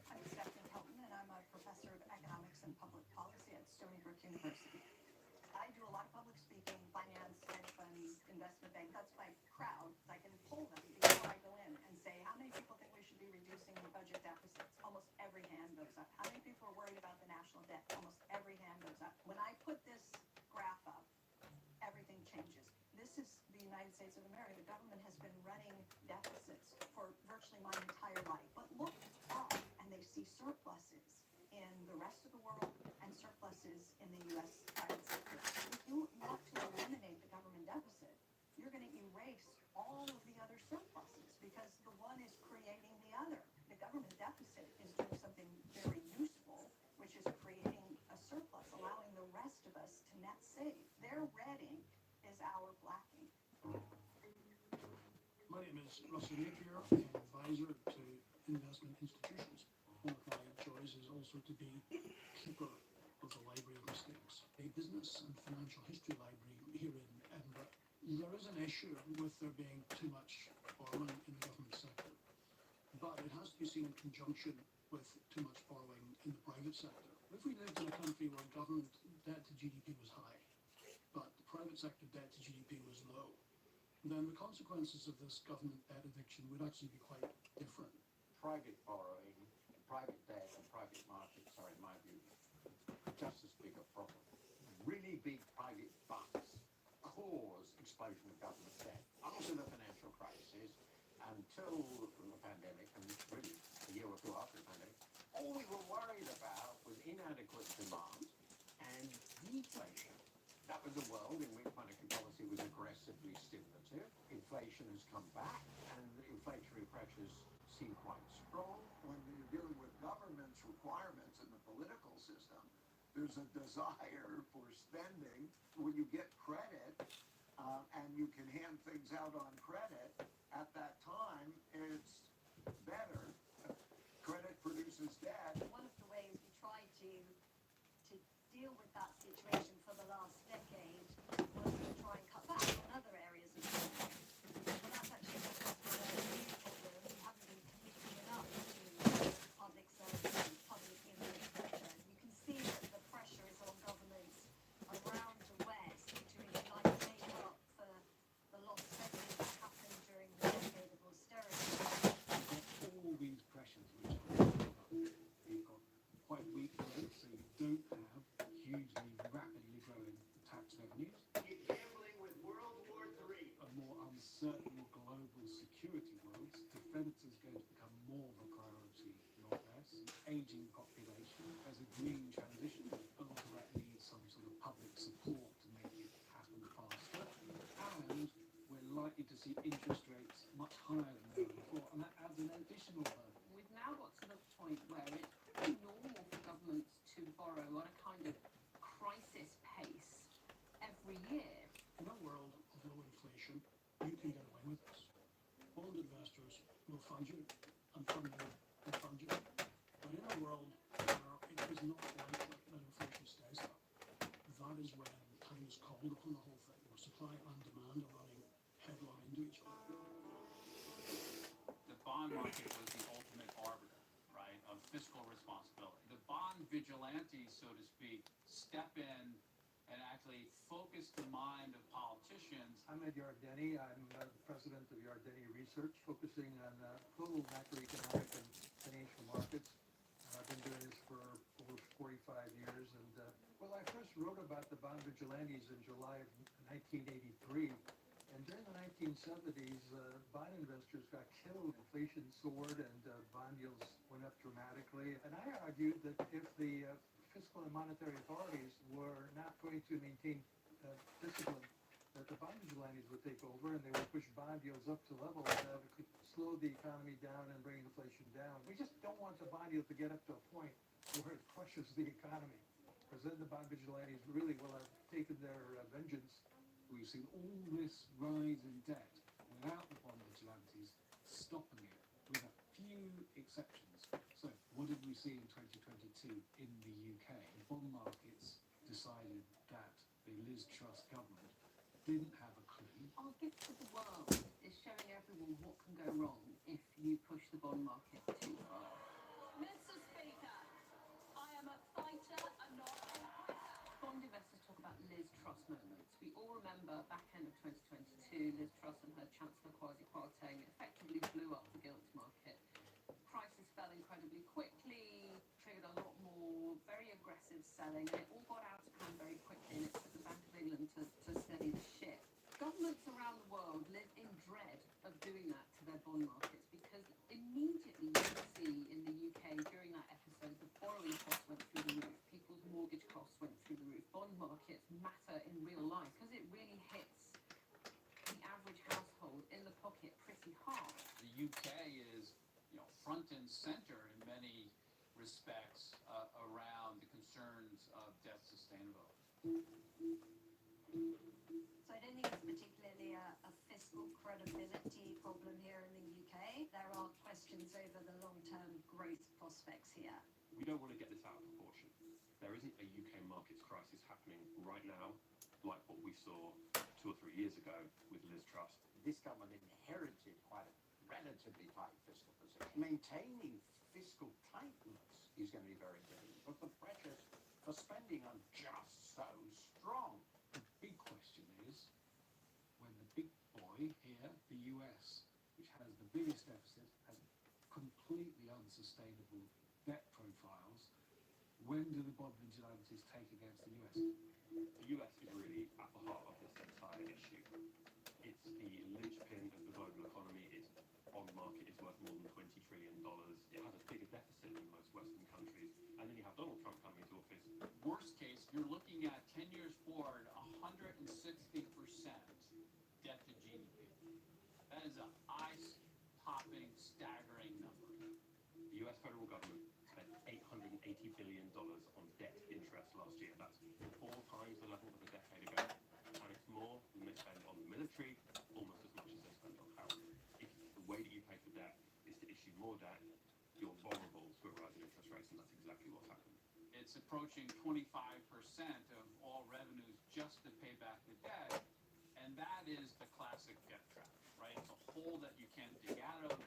I'm Stephanie Hilton, and I'm a professor of economics and public policy at Stony Brook University. I do a lot of public speaking, finance, hedge funds, investment bank. That's my crowd. I can poll them before I go in and say, how many people think we should be reducing the budget deficits? Almost every hand goes up. How many people are worried about the national debt? Almost every hand goes up. When I put this graph up, everything changes. This is the United States of America. The government has been running deficits for virtually my entire life. But look up, and they see surpluses in the rest of the world and surpluses in the U.S. private sector. If you want to eliminate the government deficit, you're going to erase all of the other surpluses because the one is creating the other. The government deficit is doing something very useful, which is creating a surplus, allowing the rest of us to net save. Their red ink is our black ink. My name is Russell Napier. I'm an advisor to investment institutions. One of my joys is also to be keeper of the Library of Mistakes, a business and financial history library here in Edinburgh. There is an issue with there being too much borrowing in the government sector, but it has to be seen in conjunction with too much borrowing in the private sector. If we lived in a country where government debt to GDP was high, but the private sector debt to GDP was low, then the consequences of this government debt addiction would actually be quite different. Private borrowing, private debt and private markets are, in my view, just as big a problem. Really big private banks cause explosion of government debt. After the financial crisis, until the pandemic, and really a year or two after the pandemic, all we were worried about was inadequate demand and deflation. That was a world in which monetary policy was aggressively stimulative. Inflation has come back, and the inflationary pressures seem quite strong. When you're dealing with government's requirements in the political system, there's a desire for spending. When you get credit, and you can hand things out on credit, at that time, it's better. Credit produces debt. One of the ways we tried to deal with that situation for the last decade was to try and cut back on other areas of spending. But that's actually because we're a new problem. We haven't been committing enough to public services, public infrastructure. You can see that the pressure is on governments around the West to try and make up for the lost spending that happened during the decade of austerity. All these pressures which you've got quite weak growth, so you don't have hugely rapidly growing tax revenues. You're gambling with World War III. A more uncertain global security world, defence is going to become more of a priority, not less. Aging population, there's a green transition, but a lot of that needs some sort of public support to make it happen faster. And we're likely to see interest rates much higher than they were before, and that adds an additional burden. We've now got to the point where it's pretty normal for governments to borrow at a kind of crisis pace every year. In a world of low inflation, you can get away with this. Bond investors will fund you, and fund you, and fund you. But in a world where it is not likely that inflation stays up, that is when times call look upon the whole thing. Supply and demand are running headlong into each other. The bond market was the ultimate arbiter, right, of fiscal responsibility. The bond vigilantes, so to speak, step in and actually focus the mind of politicians. I'm Ed Yardeni. I'm the president of Yardeni Research, focusing on global macroeconomic and financial markets. I've been doing this for over 45 years. And well, I first wrote about the bond vigilantes in July of 1983. And during the 1970s, bond investors got killed. Inflation soared and bond yields went up dramatically. And I argued that if the fiscal and monetary authorities were not going to maintain discipline, that the bond vigilantes would take over and they would push bond yields up to levels that could slow the economy down and bring inflation down. We just don't want the bond yield to get up to a point where it crushes the economy, because then the bond vigilantes really will have taken their vengeance. We've seen all this rise in debt without the bond vigilantes stopping it, with a few exceptions. So what did we see in 2022 in the UK? The bond markets decided that the Liz Truss government didn't have a clue. Our gift to the world is showing everyone what can go wrong if you push the bond market too far. Mr. Speaker, I am a fighter, I'm not a quitter. Bond investors talk about Liz Truss moments. We all remember back end of 2022, Liz Truss and her Chancellor Kwasi Kwarteng effectively blew up the gilts market. Prices fell incredibly quickly, triggered a lot more very aggressive selling, and it all got out of hand very quickly, and it took the Bank of England to steady the ship. Governments around the world live in dread of doing that to their bond markets, because immediately you see in the UK during that episode, the borrowing costs went through the roof, people's mortgage costs went through the roof. Bond markets matter in real life because it really hits the average household in the pocket pretty hard. The UK is, front and center in many respects around the concerns of debt sustainability. So I don't think it's particularly a fiscal credibility problem here in the UK. There are questions over the long-term growth prospects here. We don't want to get this out of proportion. There isn't a UK markets crisis happening right now, like what we saw 2 or 3 years ago with Liz Truss. This government inherited quite a relatively tight fiscal position. Maintaining fiscal tightness is going to be very difficult, but the pressures for spending are just so strong. The big question is, when the big boy here, the US, which has the biggest deficit, has completely unsustainable debt profiles, when do the bond vigilantes take against the US? The US is really at the heart of this entire issue. It's the linchpin of the global economy. Its bond market is worth more than $20 trillion. It has a bigger deficit than most Western countries. And then you have Donald Trump coming into office. Worst case, you're looking at 10 years forward, 160% debt to GDP. That is an eye-popping, staggering number. The US federal government spent $880 billion on debt interest last year. That's 4 times the level of a decade ago. And it's more than they spend on the military, almost as much as they spend on health. If the way that you pay for debt is to issue more debt, you're vulnerable to a rise in interest rates, and that's exactly what's happened. It's approaching 25% of all revenues just to pay back the debt, and that is the classic debt trap, right? It's a hole that you can't dig out of,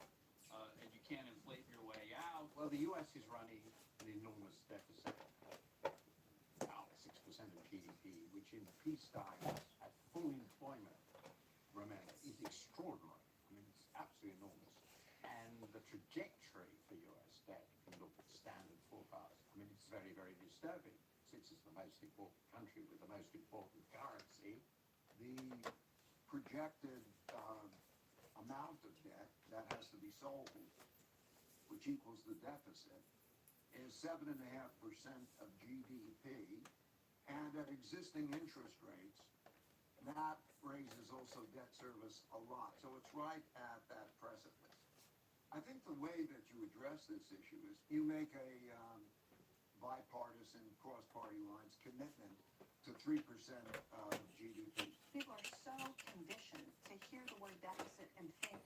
and you can't inflate your way out. Well, the US is running an enormous deficit, about 6% of GDP, which in peacetime at full employment, remember, is extraordinary. I mean, it's absolutely enormous. And the trajectory for US debt, if you look at standard forecasts, I mean, it's very, very disturbing. Since it's the most important country with the most important currency, The projected amount of debt that has to be sold, which equals the deficit, is 7.5% of GDP, and at existing interest rates, that raises also debt service a lot. So it's right at that precipice. I think the way that you address this issue is you make a bipartisan, cross-party lines commitment to 3% of GDP. People are so conditioned to hear the word deficit and think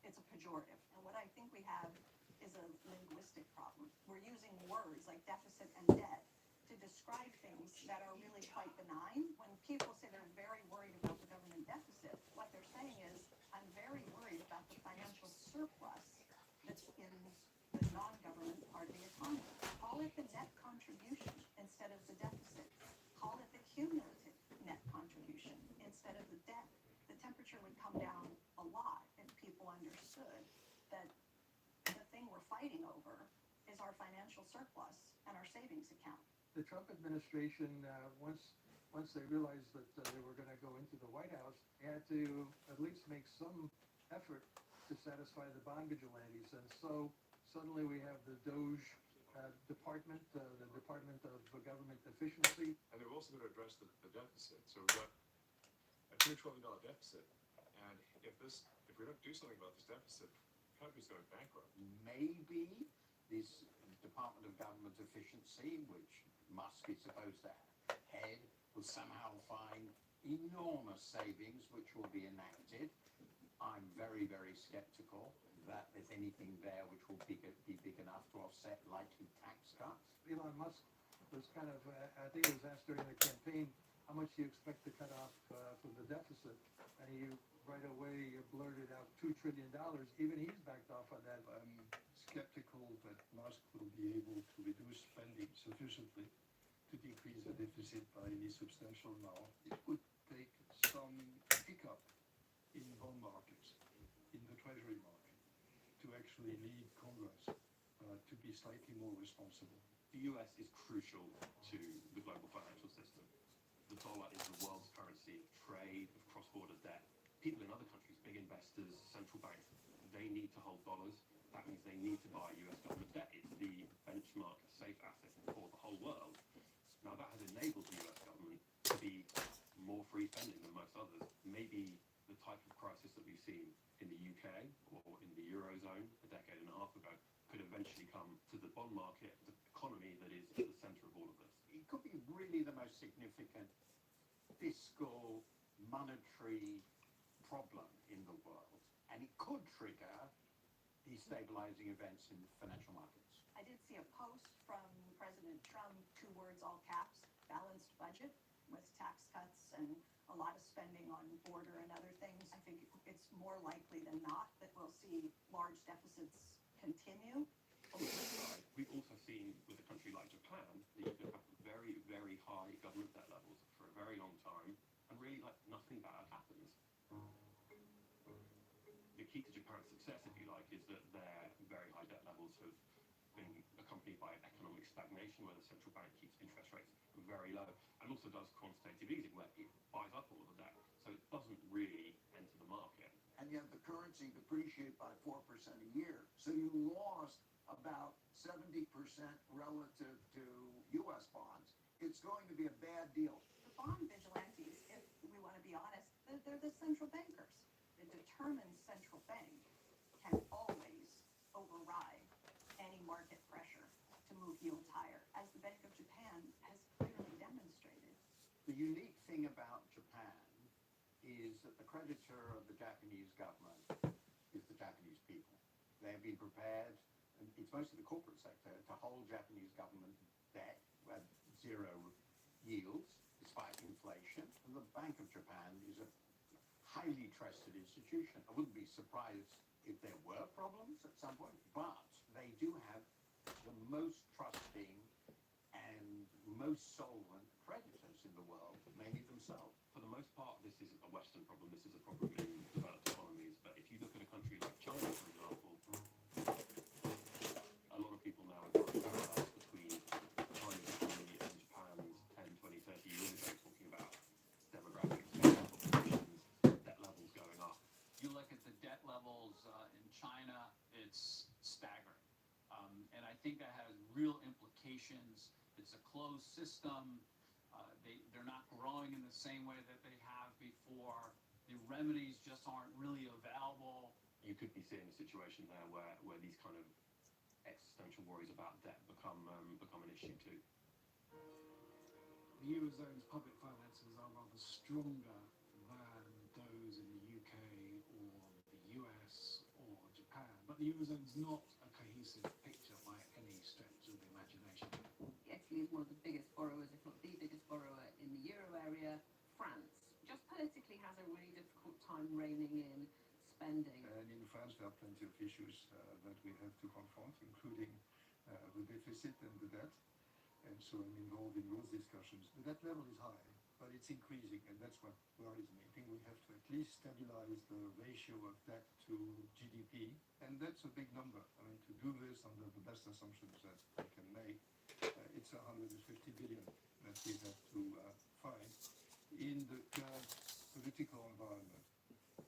it's a pejorative. And what I think we have is a linguistic problem. We're using words like deficit and debt to describe things that are really quite benign. When people say they're it the net contribution instead of the deficit. Call it the cumulative net contribution instead of the debt. The temperature would come down a lot if people understood that the thing we're fighting over is our financial surplus and our savings account. The Trump administration, once they realized that they were going to go into the White House, they had to at least make some effort to satisfy the bond vigilantes. And so suddenly we have the DOGE department, the Department of Government Efficiency. And they're also going to address the deficit. So we've got a $2 trillion deficit. And if we don't do something about this deficit, the country's going bankrupt. Maybe this Department of Government Efficiency, which Musk is supposed to head, will somehow find enormous savings which will be enacted. I'm very, very skeptical that there's anything there which will be big enough to offset likely tax cuts. Elon Musk was kind of, I think it was asked during the campaign, how much do you expect to cut off from the deficit? And he right away blurted out $2 trillion. Even he's backed off on that. I'm skeptical that Musk will be able to reduce spending sufficiently to decrease the deficit by any substantial amount. It would take some hiccup in bond markets, in the treasury market, to actually lead Congress to be slightly more responsible. The US is crucial to the global financial system. The dollar is the world's currency of trade, of cross-border debt. People in other countries, big investors, central banks, they need to hold dollars. That means they need to buy US government debt. It's the benchmark safe asset for the whole world. Now that has enabled the US government to be more free spending than most others. Maybe the type of crisis that we've seen in the UK or in the Eurozone a decade and a half ago could eventually come to the bond market, the economy that is at the centre of all of this. It could be really the most significant fiscal, monetary problem in the world, and it could trigger destabilizing events in financial markets. I did see a post from President Trump, 2 words, all caps, balanced budget, with tax cuts and a lot of spending on border and other things. I think it's more likely than not that we'll see large deficits continue. We've also seen with a country like Japan that you can have very, very high government debt levels for a very long time, and really nothing bad happens. The key to Japan's success, if you like, is that their very high debt levels have been accompanied by economic stagnation, where the central bank keeps interest rates very low, and also does quantitative easing, where it buys up all of the debt, so it doesn't really enter the market. And yet the currency depreciated by 4% a year. So you lost about 70% relative to U.S. bonds. It's going to be a bad deal. The bond vigilantes, if we want to be honest, they're the central bankers. The determined central bank can always override any market pressure to move yields higher, as the Bank of Japan has clearly demonstrated. The unique thing about Japan is that the creditor of the Japanese government is the Japanese people. They have been prepared, and it's mostly the corporate sector, to hold Japanese government debt at zero yields despite inflation. And the Bank of Japan is a highly trusted institution. I wouldn't be surprised if there were problems at some point, but they do have the most trusting and most solvent creditors in the world, mainly themselves. For the most part, this isn't a Western problem, this is a problem in developed economies. But if you look at a country like China, for example, a lot of people now are drawing parallels between China's economy and Japan's 10, 20, 30 years ago, talking about demographics, populations, debt levels going up. You look at the debt levels in China, it's staggering. And I think that has real implications. It's a closed system. They're not growing in the same way that they have before. The remedies just aren't really available. You could be seeing a situation there where these kind of existential worries about debt become an issue too. The Eurozone's public finances are rather stronger than those in the UK or the US or Japan. But the Eurozone's not a cohesive picture by any stretch of the imagination. Actually is one of the biggest borrowers, if not the biggest borrower in the euro area. France just politically has a really difficult time reining in spending. And in France, there are plenty of issues that we have to confront, including the deficit and the debt. And so I'm involved in those discussions. The debt level is high, but it's increasing, and that's what worries me. I think we have to at least stabilize the ratio of debt to GDP, and that's a big number. I mean, to do this under the best assumptions that we can make, it's 150 billion that we have to find in the current political environment.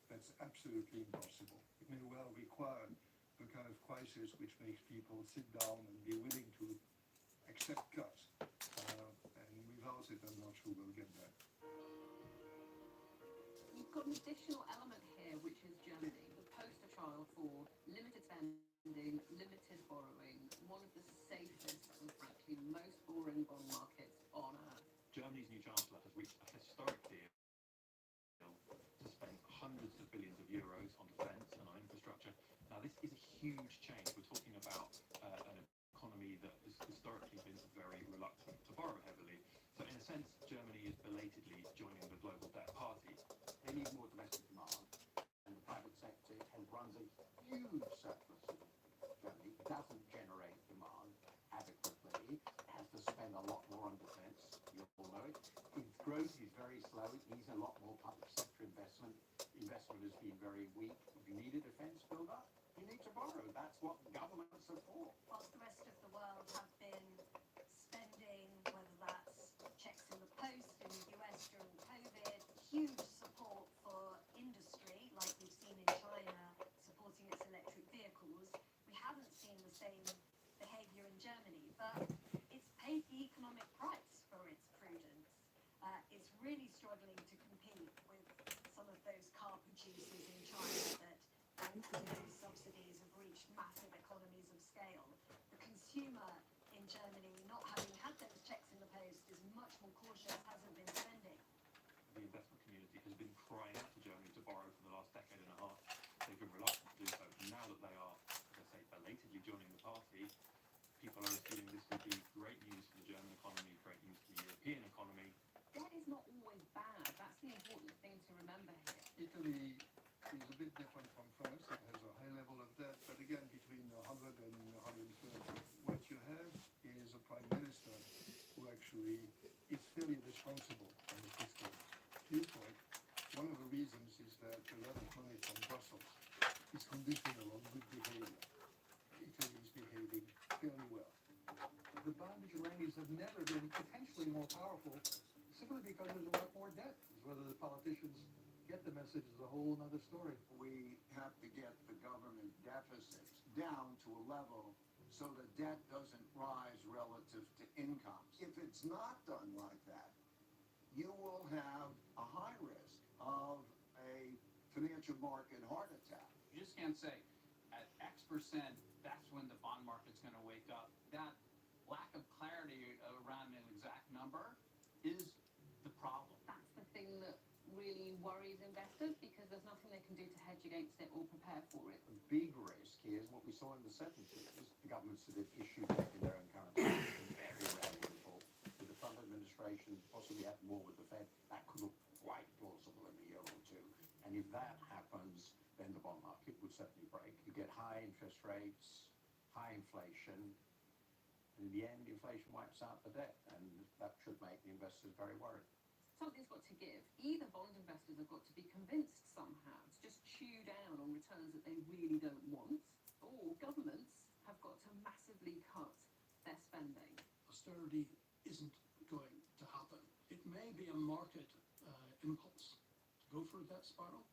That's absolutely impossible. It may well require the kind of crisis which makes people sit down and be willing to accept cuts. And without it, I'm not sure we'll get there. You've got an additional element here, which is Germany, the poster child for limited spending, limited borrowing, one of the safest and frankly most boring bond markets on earth. Germany's new chancellor has reached a historic deal to spend hundreds of billions of euros on defence and on infrastructure. Now, this is a huge change. We're talking about an economy that has historically been very reluctant to borrow heavily. So, in a sense, Germany is belatedly joining the global debt party. They need more domestic demand, and the private sector runs a huge surplus in Germany, doesn't generate demand adequately, has to spend a lot more on defence, you all know it. Its growth is very slow, it needs a lot more public sector investment. Investment has been very weak. If you need a defence build-up, you need to borrow. That's what governments are for. Whilst the rest of the world have been spending, whether that's checks in the post in the US during COVID, huge support for industry, like we've seen in China supporting its electric vehicles, we haven't seen the same behaviour in Germany. But it's paid the economic price for its prudence. It's really struggling to compete with some of those car producers in China that, thanks to those subsidies, have reached massive economies of scale. The consumer in Germany, not having had those checks in the post, is much more cautious, hasn't been spending. The investment community has been crying out to Germany to borrow for the last decade and a half. They've been reluctant to do so. Now that they are, as I say, belatedly joining the party, people are assuming this would be great news for the German economy, great news for the European economy. Debt is not always bad. That's the important thing to remember here. Italy is a bit different from France. It has a high level of debt, but again, between 100 and 130. What you have is a prime minister who actually is fairly responsible on the fiscal viewpoint. One of the reasons is that a lot of money from Brussels is conditional on good behavior. Italy is behaving fairly well. The bond vigilantes have never been potentially more powerful simply because there's a lot more debt. Whether the politicians get the message is a whole other story. We have to get the government deficits down to a level so the debt doesn't rise relative to incomes. If it's not done like that, you will have a high risk of a financial market heart attack. You just can't say at X%, that's when the bond market's going to wake up. That lack of clarity around an exact number is the problem. That's the thing that really worries investors, because there's nothing they can do to hedge against it or prepare for it. The big risk here is what we saw in the 70s. The governments that had issued debt in their own currency, very rarely default. With the Trump administration, possibly had more with the Fed, that could look quite plausible in a year or two. And if that happens, then the bond market would certainly break. You get high interest rates, high inflation. In the end, inflation wipes out the debt, and that should make the investors very worried. Something's got to give. Either bond investors have got to be convinced somehow to just chew down on returns that they really don't want, or governments have got to massively cut their spending. Austerity isn't going to happen. It may be a market impulse to go for a debt spiral,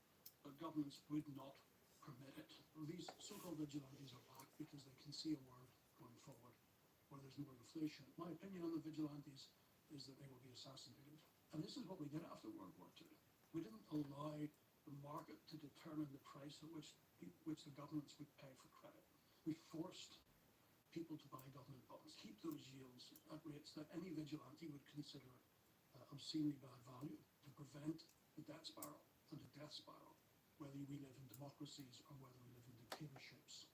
but governments would not permit it. These so-called vigilantes are back because they can see a world going forward where there's more inflation. My opinion on the vigilantes is that they will be assassinated. And this is what we did after World War II. We didn't allow the market to determine the price at which the governments would pay for credit. We forced people to buy government bonds, keep those yields at rates that any vigilante would consider obscenely bad value, to prevent the debt spiral and the death spiral, whether we live in democracies or whether we live in dictatorships.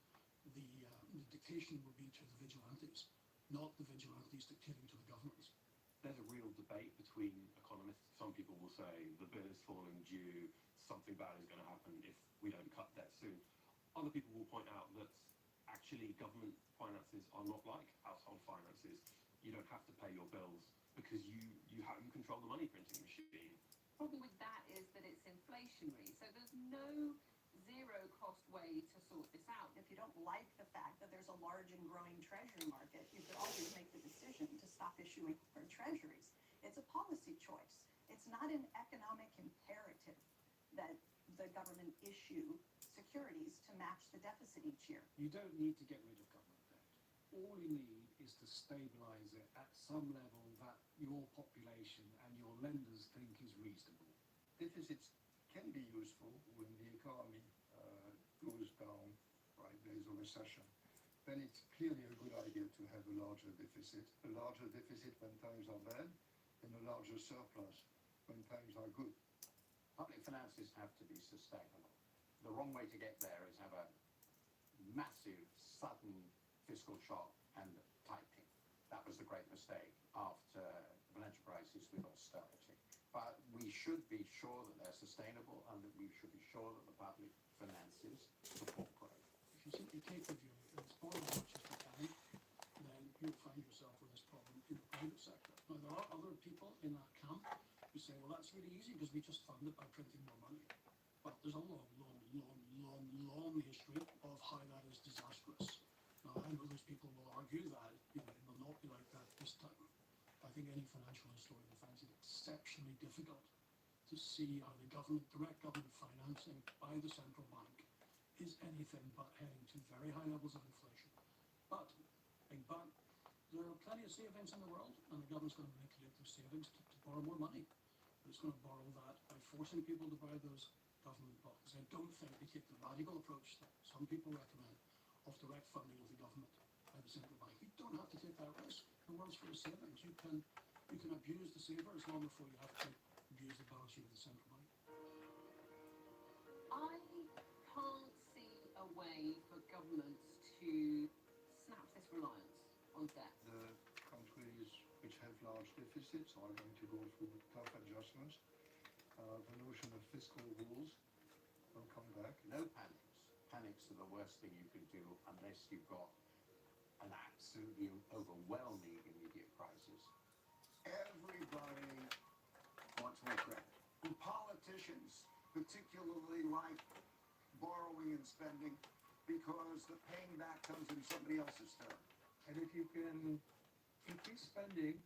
The dictation will be to the vigilantes, not the vigilantes dictating to the governments. There's a real debate between economists. Some people will say the bill is falling due, something bad is going to happen if we don't cut debt soon. Other people will point out that actually government finances are not like household finances. You don't have to pay your bills because you control the money printing machine. Problem with that is that it's inflationary, so there's no zero cost way to sort this out. If you don't like the fact that there's a large and growing treasury market, you could always make the decision to stop issuing more treasuries. It's a policy choice. It's not an economic imperative that the government issue securities to match the deficit each year. You don't need to get rid of government debt. All you need is to stabilize it at some level that your population and your lenders think is reasonable. Deficits can be useful when the economy goes down, right? There is a recession. Then it's clearly a good idea to have a larger deficit. A larger deficit when times are bad, and a larger surplus when times are good. Public finances have to be sustainable. The wrong way to get there is have a massive, sudden fiscal shock and tightening. That was the great mistake after the financial crisis with austerity. But we should be sure that they're sustainable and that we should be sure that the public finances support growth. If you simply take the view that it's borrow as much as you can, then you'll find yourself with this problem in the private sector. Now, there are other people in that camp who say, well, that's really easy because we just fund it by printing more money. But there's a long history of how that is disastrous. Now, I know those people will argue that it will not be like that this time. I think any financial historian finds it exceptionally difficult to see how the direct government financing by the central bank is anything but heading to very high levels of inflation. But, big but, there are plenty of savings in the world, and the government's going to manipulate those savings to borrow more money. But it's going to borrow that by forcing people to buy those government bonds. I don't think they take the radical approach that some people recommend of direct funding of the government by the central bank. You don't have to take that risk. The world's full of savings. You can abuse the savers long before you have to abuse the balance sheet of the central bank. I can't see a way for governments to snap this reliance on debt. The countries which have large deficits are going to go through tough adjustments. The notion of fiscal rules will come back. No panics. Panics are the worst thing you can do unless you've got an absolutely overwhelming immediate crisis. Everybody wants more credit. And politicians particularly like borrowing and spending because the paying back comes in somebody else's term. And if you can increase spending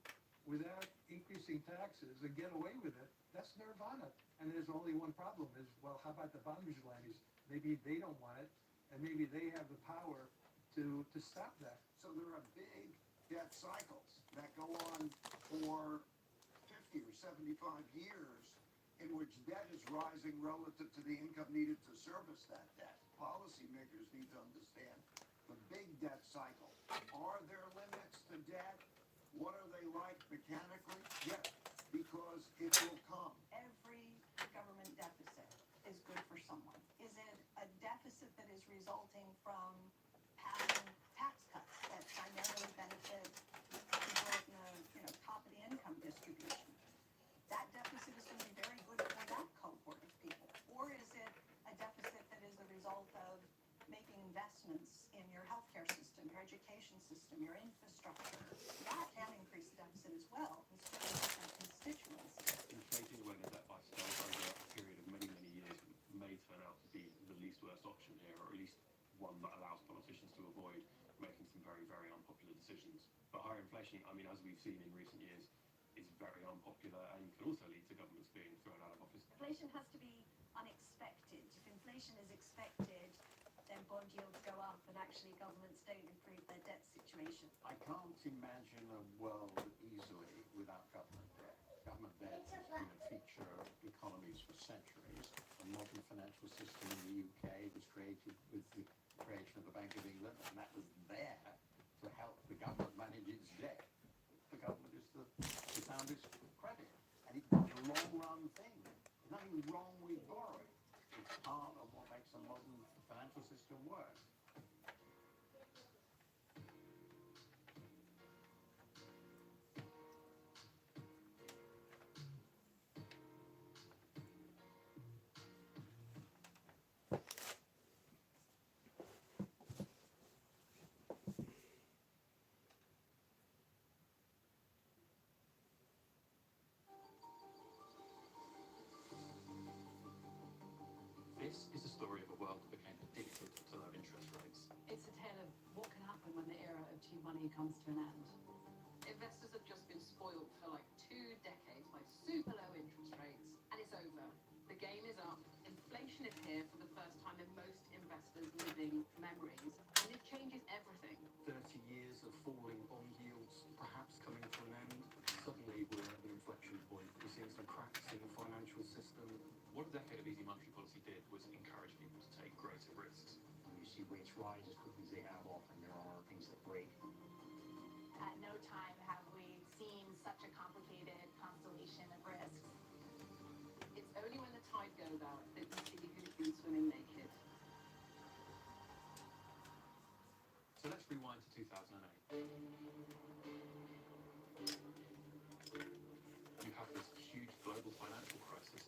without increasing taxes and get away with it, that's nirvana. And there's only one problem is, well, how about the boundary lines? Maybe they don't want it, and maybe they have the power to stop that. So there are big debt cycles that go on for 50 or 75 years in which debt is rising relative to the income needed to service that debt. Policymakers need to understand the big debt cycle. Are there limits to debt? What are they like mechanically? Yes, because it will come. Every government deficit is good for someone. Is it a deficit that is resulting from passing tax cuts that primarily benefit people in the top of the income distribution? That deficit is going to be very good for that cohort of people. Or is it a deficit that is the result of making investments in your healthcare system, your education system, your infrastructure? That can increase the deficit as well in certain different constituencies. Inflating the weather debt by scale over a period of many, many years may turn out to be the least worst option here, or at least one that allows politicians to avoid making some very, very unpopular decisions. But higher inflation, I mean, as we've seen in recent years, is very unpopular and can also lead to governments being thrown out of office. Inflation has to be unexpected. If inflation is expected, then bond yields go up and actually governments don't improve their debt situation. I can't imagine a world easily without government debt. Government debt has been a feature of economies for centuries. The modern financial system in the UK was created with the creation of the Bank of England, and that was there to help the government manage its debt. The government is the soundest credit, and it's a long-run thing. There's nothing wrong with borrowing. It's part of what makes a modern financial system work. money comes to an end. Investors have just been spoiled for like 2 decades by super low interest rates, and it's over. The game is up. Inflation is here for the first time in most investors' living memories, and it changes everything. 30 years of falling bond yields perhaps coming to an end. Suddenly we're at an inflection point. We're seeing some cracks in the financial system. What a decade of easy monetary policy did was encourage people to take greater risks. When you see rates rise as quickly as they have, often there are things that break. At no time have we seen such a complicated constellation of risks. It's only when the tide goes out that you see who's been swimming naked. So let's rewind to 2008. You have this huge global financial crisis.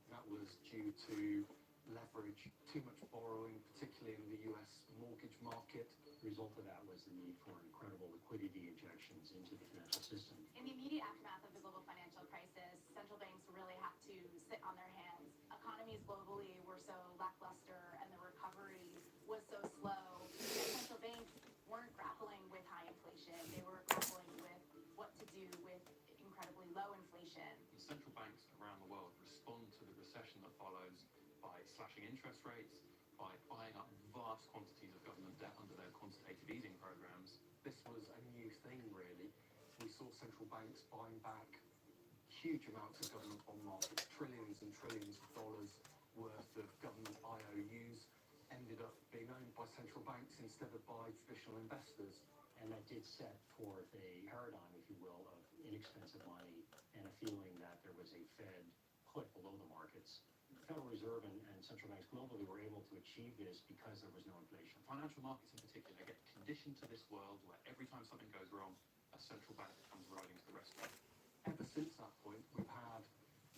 That was due to leverage, too much borrowing, particularly in the US mortgage market. The result of that was the need for incredible liquidity injections into the financial system. In the immediate aftermath of the global financial crisis, central banks really had to sit on their hands. Economies globally were so lackluster and the recovery was so slow that central banks weren't grappling with high inflation. They were grappling with what to do with incredibly low inflation. The central banks around the world respond to the recession that follows by slashing interest rates, by buying up vast quantities of government debt under their quantitative easing programs. This was a new thing, really. We saw central banks buying back huge amounts of government bond markets, trillions and trillions of dollars worth of government IOUs ended up being owned by central banks instead of by traditional investors. And that did set forth a paradigm, if you will, of inexpensive money and a feeling that there was a Fed put below the markets. The Federal Reserve and central banks globally were able to achieve this because there was no inflation. Financial markets in particular get conditioned to this world where every time something goes wrong, a central bank comes riding to the rescue. Ever since that point, we've had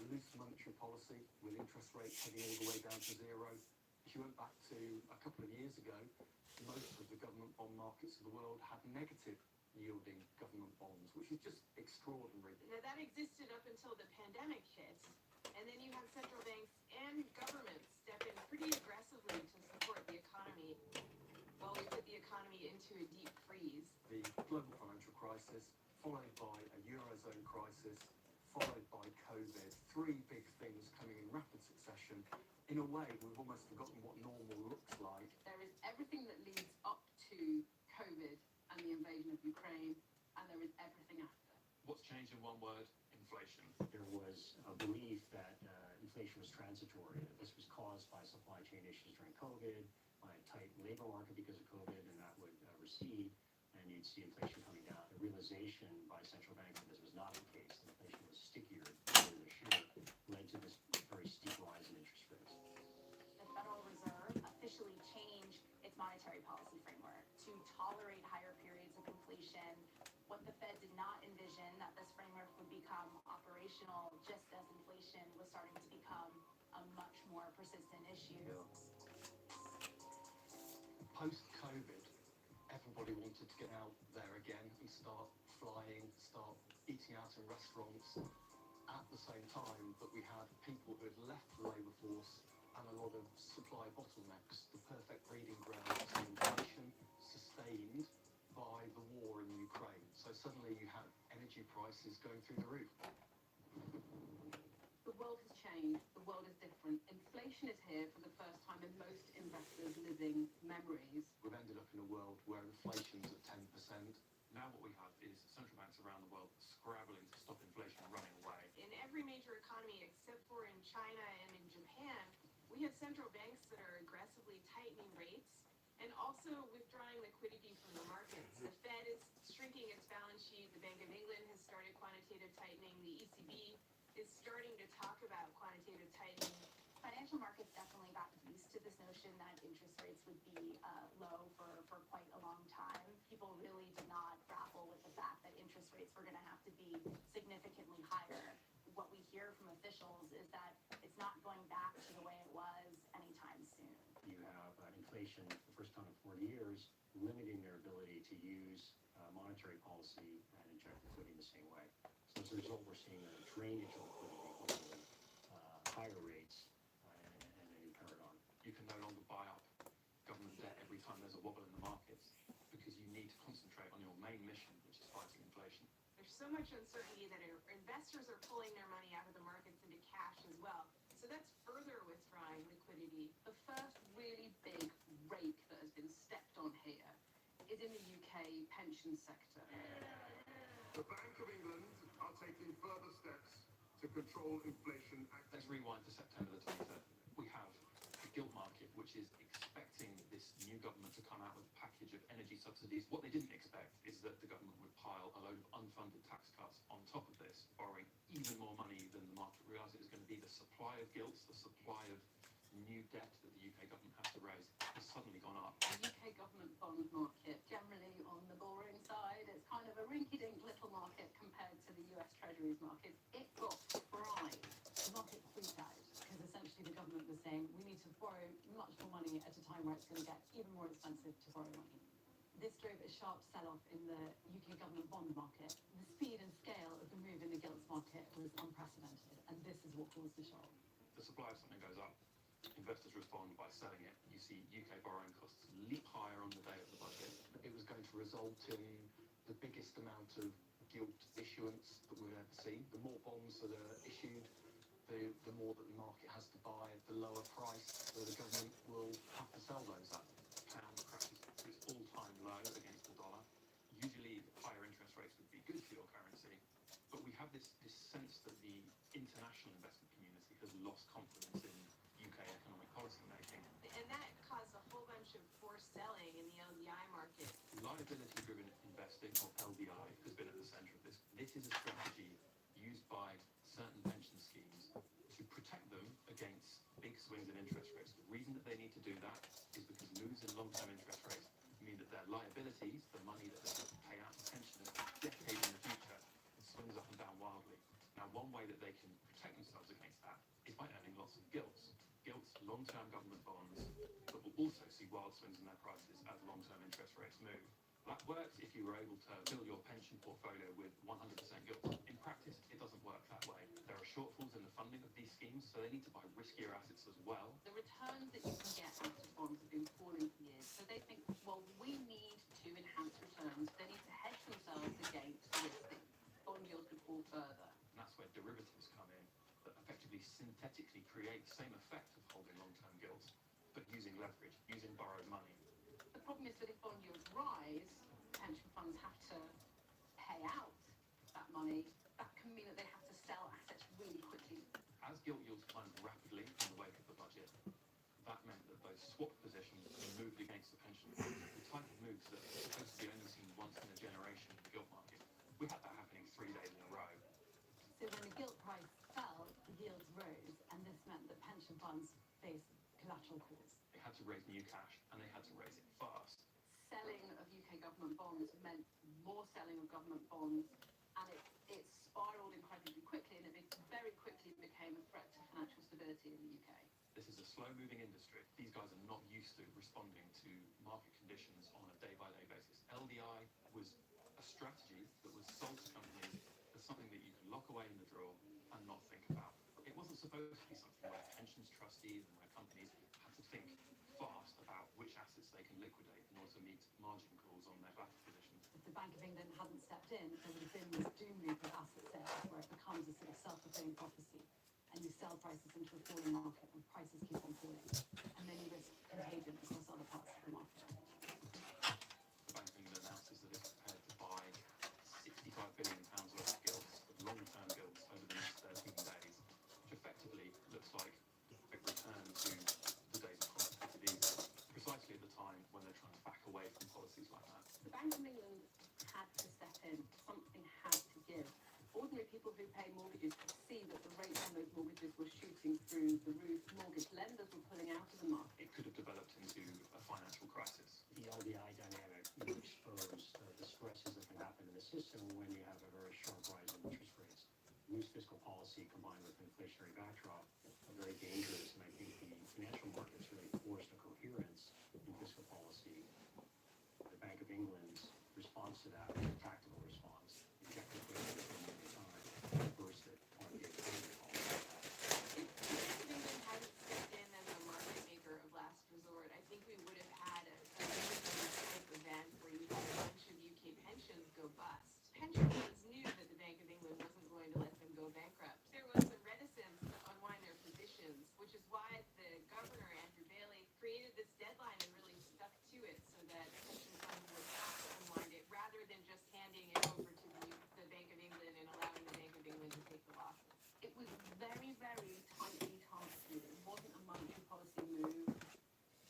loose monetary policy with interest rates heading all the way down to zero. If you went back to a couple of years ago, most of the government bond markets of the world had negative yielding government bonds, which is just extraordinary. Now that existed up until the pandemic hit, and then you had central banks and governments step in pretty aggressively to support the economy while we put the economy into a deep freeze. The global financial crisis, followed by a Eurozone crisis, followed by COVID, 3 big things coming in rapid succession. In a way, we've almost forgotten what normal looks like. There is everything that leads up to COVID and the invasion of Ukraine, and there is everything after. What's changed in one word? Inflation. There was a belief that inflation was transitory, that this was caused by supply chain issues during COVID, by a tight labor market because of COVID, and that would recede, and you'd see inflation coming down. The realization by central banks that this was not the case, that inflation was stickier later this year, led to this very steep rise in interest rates. The Federal Reserve officially changed its monetary policy framework to tolerate higher periods of inflation. What the Fed did not envision that this framework would become operational just as inflation was starting to become a much more persistent issue. Post-COVID, everybody wanted to get out there again and start flying, start eating out in restaurants. At the same time that we had people who had left the labour force and a lot of supply bottlenecks, the perfect breeding ground for inflation, sustained by the war in Ukraine. So suddenly you had energy prices going through the roof. The world has changed. The world is different. Inflation is here for the first time in most investors' living memories. We've ended up in a world where inflation's at 10%. Now what we have is central banks around the world scrabbling to stop inflation running away. In every major economy except for in China and in Japan, we have central banks that are aggressively tightening rates and also withdrawing liquidity from the markets. The Fed is shrinking its balance sheet. The Bank of England has started quantitative tightening. The ECB is starting to talk about quantitative tightening. Financial markets definitely got used to this notion that interest rates would be low for quite a long time. People really did not grapple with the fact that interest rates were going to have to be significantly higher. What we hear from officials is that it's not going back to the way it was anytime soon. You have inflation for the first time in 40 years, limiting their ability to use monetary policy and inject liquidity in the same way. So as a result, we're seeing a drainage of liquidity, higher rates, and a new paradigm. You can no longer buy up government debt every time there's a wobble in the markets because you need to concentrate so much uncertainty that investors are pulling their money out of the markets into cash as well. So that's further withdrawing liquidity. The first really big rake that has been stepped on here is in the UK pension sector. The Bank of England are taking further steps to control inflation. Let's rewind to September the 23rd. We have the gilt market, which is expecting this new government to come out with a package of energy subsidies. What they didn't expect is that the government would pile a load of unfunded tax cuts on top of this, borrowing even more money than the market realised it was going to be. The supply of gilts, the supply of new debt that the UK government has to raise has suddenly gone up. The UK government bond market, generally on the boring side, it's kind of a rinky-dink little market compared to the US Treasuries market. It got fried. The market freaked out because essentially the government was saying we need to borrow much more money at a time where it's going to get even more expensive to borrow money. This drove a sharp sell-off in the UK government bond market. The speed and scale of the move in the gilts market was unprecedented, and this is what caused the shock. The supply of something goes up, investors respond by selling it. You see UK borrowing costs leap higher on the day of the budget. It was going to result in the biggest amount of gilt issuance that we've ever seen. The more bonds that are issued, the more that the market has to buy at the lower price, so the government will have to sell those at. Pound crashes to its all-time low against the dollar. Usually higher interest rates would be good for your currency, but we have this sense that the international investment community has lost confidence in UK economic policy making. And that caused a whole bunch of forced selling in the LDI market. Liability-driven investing, or LDI, has been at the centre of this. This is a strategy used by certain pension schemes to protect them against big swings in interest rates. The reason that they need to do that is because moves in long-term interest rates mean that their liabilities, the money that they have to pay out to pensioners decades in the future, swings up and down wildly. Now, one way that they can protect themselves against that is by earning lots of gilts. Gilts, long-term government bonds, that will also see wild swings in their prices as long-term interest rates move. That works if you were able to fill your pension portfolio with 100% gilts. In practice, it doesn't work that way. There are shortfalls in the funding of these schemes, so they need to buy riskier assets as well. The returns that you can get out of bonds have been falling for years, so they think, well, we need to enhance returns. They need to hedge themselves against risking. Bond yields could fall further. And that's where derivatives come in, that effectively synthetically create the same effect of holding long-term gilts, but using leverage, using borrowed money. The problem is that if bond yields rise, pension funds have to pay out that money. That can mean that they have to sell assets really quickly. As gilt yields climbed rapidly in the wake of the budget, that meant that those swap positions moved against the pension funds, the type of moves that are supposed to be only seen once in a generation in the gilt market. We had that happening 3 days in a row. So when the gilt price fell, yields rose, and this meant that pension funds faced collateral calls. They had to raise new cash, and they had to raise it fast. Selling of UK government bonds meant more selling of government bonds, and it spiraled incredibly quickly, and it very quickly became a threat to financial stability in the UK. This is a slow-moving industry. These guys are not used to responding to market conditions on a day-by-day basis. LDI was a strategy that was sold to companies as something that you could lock away in the drawer and not think about. It wasn't supposed to be something where pensions trustees and where companies had to think fast about which assets they can liquidate in order to meet margin calls on their back positions. If the Bank of England hadn't stepped in, there would have been this doom loop of asset sales where it becomes a sort of self-fulfilling prophecy, and you sell prices into a falling market and prices keep on falling, and then you risk contagion across other parts of the market. The Bank of England announces that it's prepared to buy £65 billion worth of gilts, of long-term gilts, over the next 13 days, which effectively looks like a return to the days of quantitative easing, precisely at the time when they're trying to back away from policies like that. The Bank of England had to step in. Something had to give. Ordinary people who pay mortgages could see that the rates on those mortgages were shooting through the roof. Mortgage lenders were pulling out of the market. It could have developed into a financial crisis. The LDI dynamic will expose the stresses that can happen in the system when you have a very sharp rise in interest rates. Loose fiscal policy combined with inflationary backdrop are very dangerous, and I think the financial markets really forced a coherence in fiscal policy. The Bank of England's response to that was a tactical response. Injected liquidity for a moment in time, reversed it on the economic policy. If the Bank of England hadn't stepped in as a market maker of last resort, I think we would have had a type event where you had a bunch of UK pensions go bust. Pension funds knew that the was very, very tightly targeted. It wasn't a monetary policy move.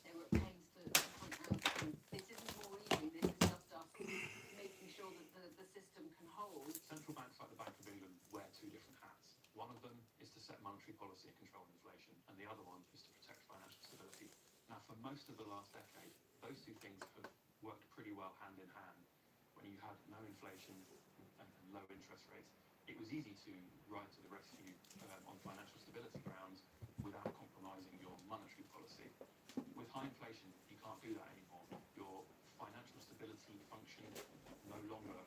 They were at pains to point out, this isn't more easy, this is just us making sure that the system can hold. Central banks like the Bank of England wear two different hats. One of them is to set monetary policy and control inflation, and the other one is to protect financial stability. Now, for most of the last decade, those two things have worked pretty well hand in hand. When you had no inflation and low interest rates, it was easy to ride to the rescue on financial stability grounds without compromising your monetary policy. With high inflation, you can't do that anymore. Your financial stability function no longer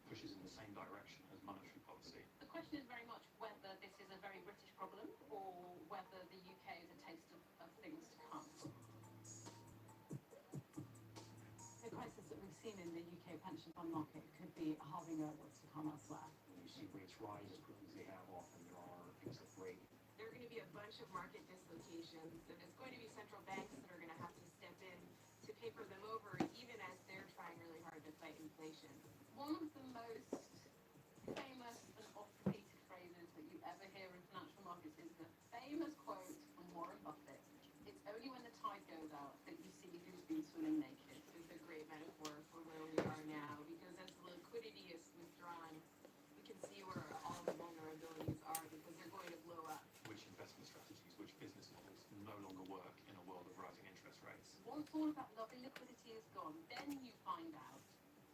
pushes in the same direction as monetary policy. The question is very much whether this is a very British problem or whether the UK is a taste of things to come. The crisis that we've seen in the UK pension fund market could be a harbinger of what's to come elsewhere. When you see rates rise as quickly as they have, often there are things that break. There are going to be a bunch of market dislocations, and it's going to be central banks that are going to have to step in to paper them over, even as they're trying really hard to fight inflation. One of the most famous and oft-repeated phrases that you ever hear in financial markets is the famous quote from Warren Buffett. It's only when the tide goes out that you see who's been swimming naked. It's a great metaphor for where we are now, because as the liquidity is withdrawn, we can see where all the vulnerabilities are, because they're going to blow up. Which investment strategies, which business models no longer work in a world of rising interest rates. Once all of that lovely liquidity is gone, then you find out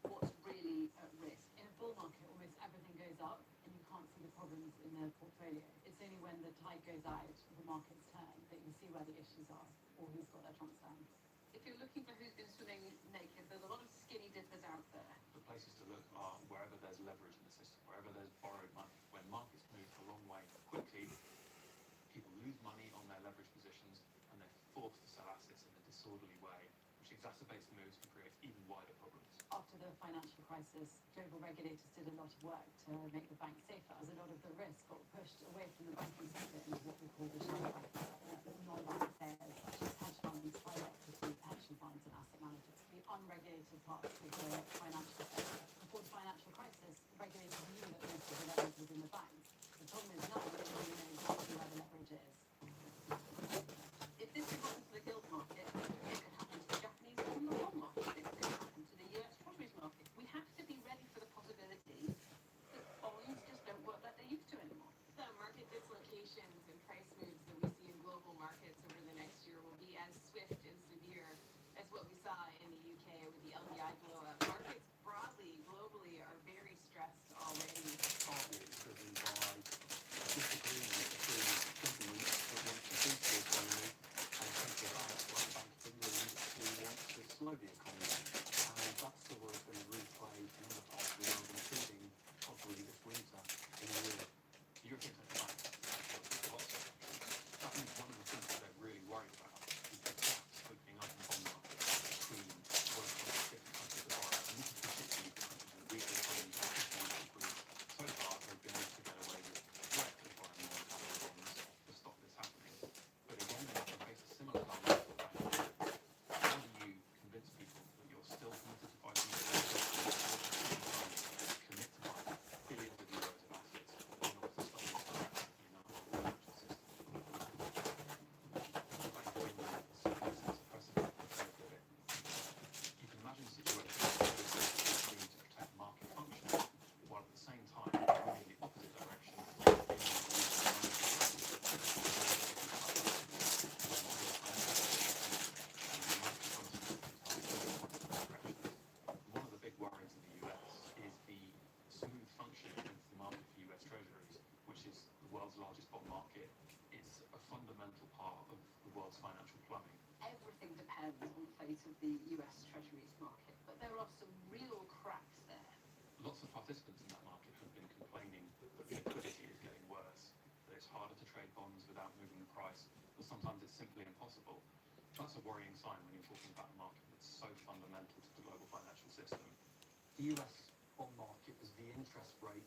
what's really at risk. In a bull market, almost everything goes up and you can't see the problems in their portfolio. It's only when the tide goes out, the markets turn, that you see where the issues are or who's got their trumps down. If you're looking for who's been swimming naked, there's a lot of skinny dippers out there. The places to look are wherever there's leverage in the system, wherever there's borrowed money. When markets move a long way quickly, people lose money on their leverage positions and they're forced to sell assets in a disorderly way, which exacerbates moves and creates even wider problems. After the financial crisis, global regulators did a lot of work to make the banks safer, as a lot of the risk got pushed away from the banking sector into what we call the shadow banks, non-bank players such as hedge funds, private equity, pension funds and asset managers, the unregulated parts of the financial sector. Before the financial crisis, regulators knew that most of the leverage was in the banks. The problem is now they don't really know exactly where the leverage is. If this could happen to the gilt market, it could happen to the Japanese and the bond market, it could happen to the US Treasuries market. We have to be ready for the possibility that bonds just don't work like they used to anymore. The market dislocations and price moves that we see in global markets over the next year will be as swift and severe as what we saw in the UK with the LDI blow-up. Markets broadly, globally, are very stressed already. Partly it's driven by disagreement between governments that want to boost the economy and central banks like the Bank of England who want to slow the economy. And that story has been replayed in other parts of the world, including probably this winter in Europe. The European Central Bank has lots of actions. That means one of the things that they're really worried about is the gaps opening up in the bond market between what different countries are borrowing. And this is particularly for countries with weaker economies and financial groups. So far, they've been able to get away with threat of borrowing more capital bonds to stop this happening. But again, they can face a similar dilemma to the Bank of England. How do you convince people that you're still committed to fighting inflation and at the same time commit to buying billions of euros of assets in order to stop this collapse in our financial system? The Bank of England sets a precedent for both of it. You can imagine situations where the central bank needs to protect market functioning, while at the same time moving in the opposite direction One of the big worries in the US is the smooth functioning of the market for US Treasuries, which is the world's largest bond market. It's a fundamental part of the world's financial plumbing. Everything depends on the fate of the US Treasuries market, but there are some real cracks there. Lots of participants in that market have been complaining that the liquidity is getting worse, that it's harder to trade bonds without moving the price, but sometimes it's simply impossible. That's a worrying sign when you're talking about a market that's so fundamental to the global financial system. The US bond market is the interest rate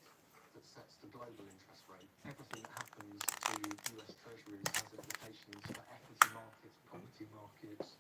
that sets the global interest rate. Everything that happens to US Treasuries has implications for equity markets, property markets,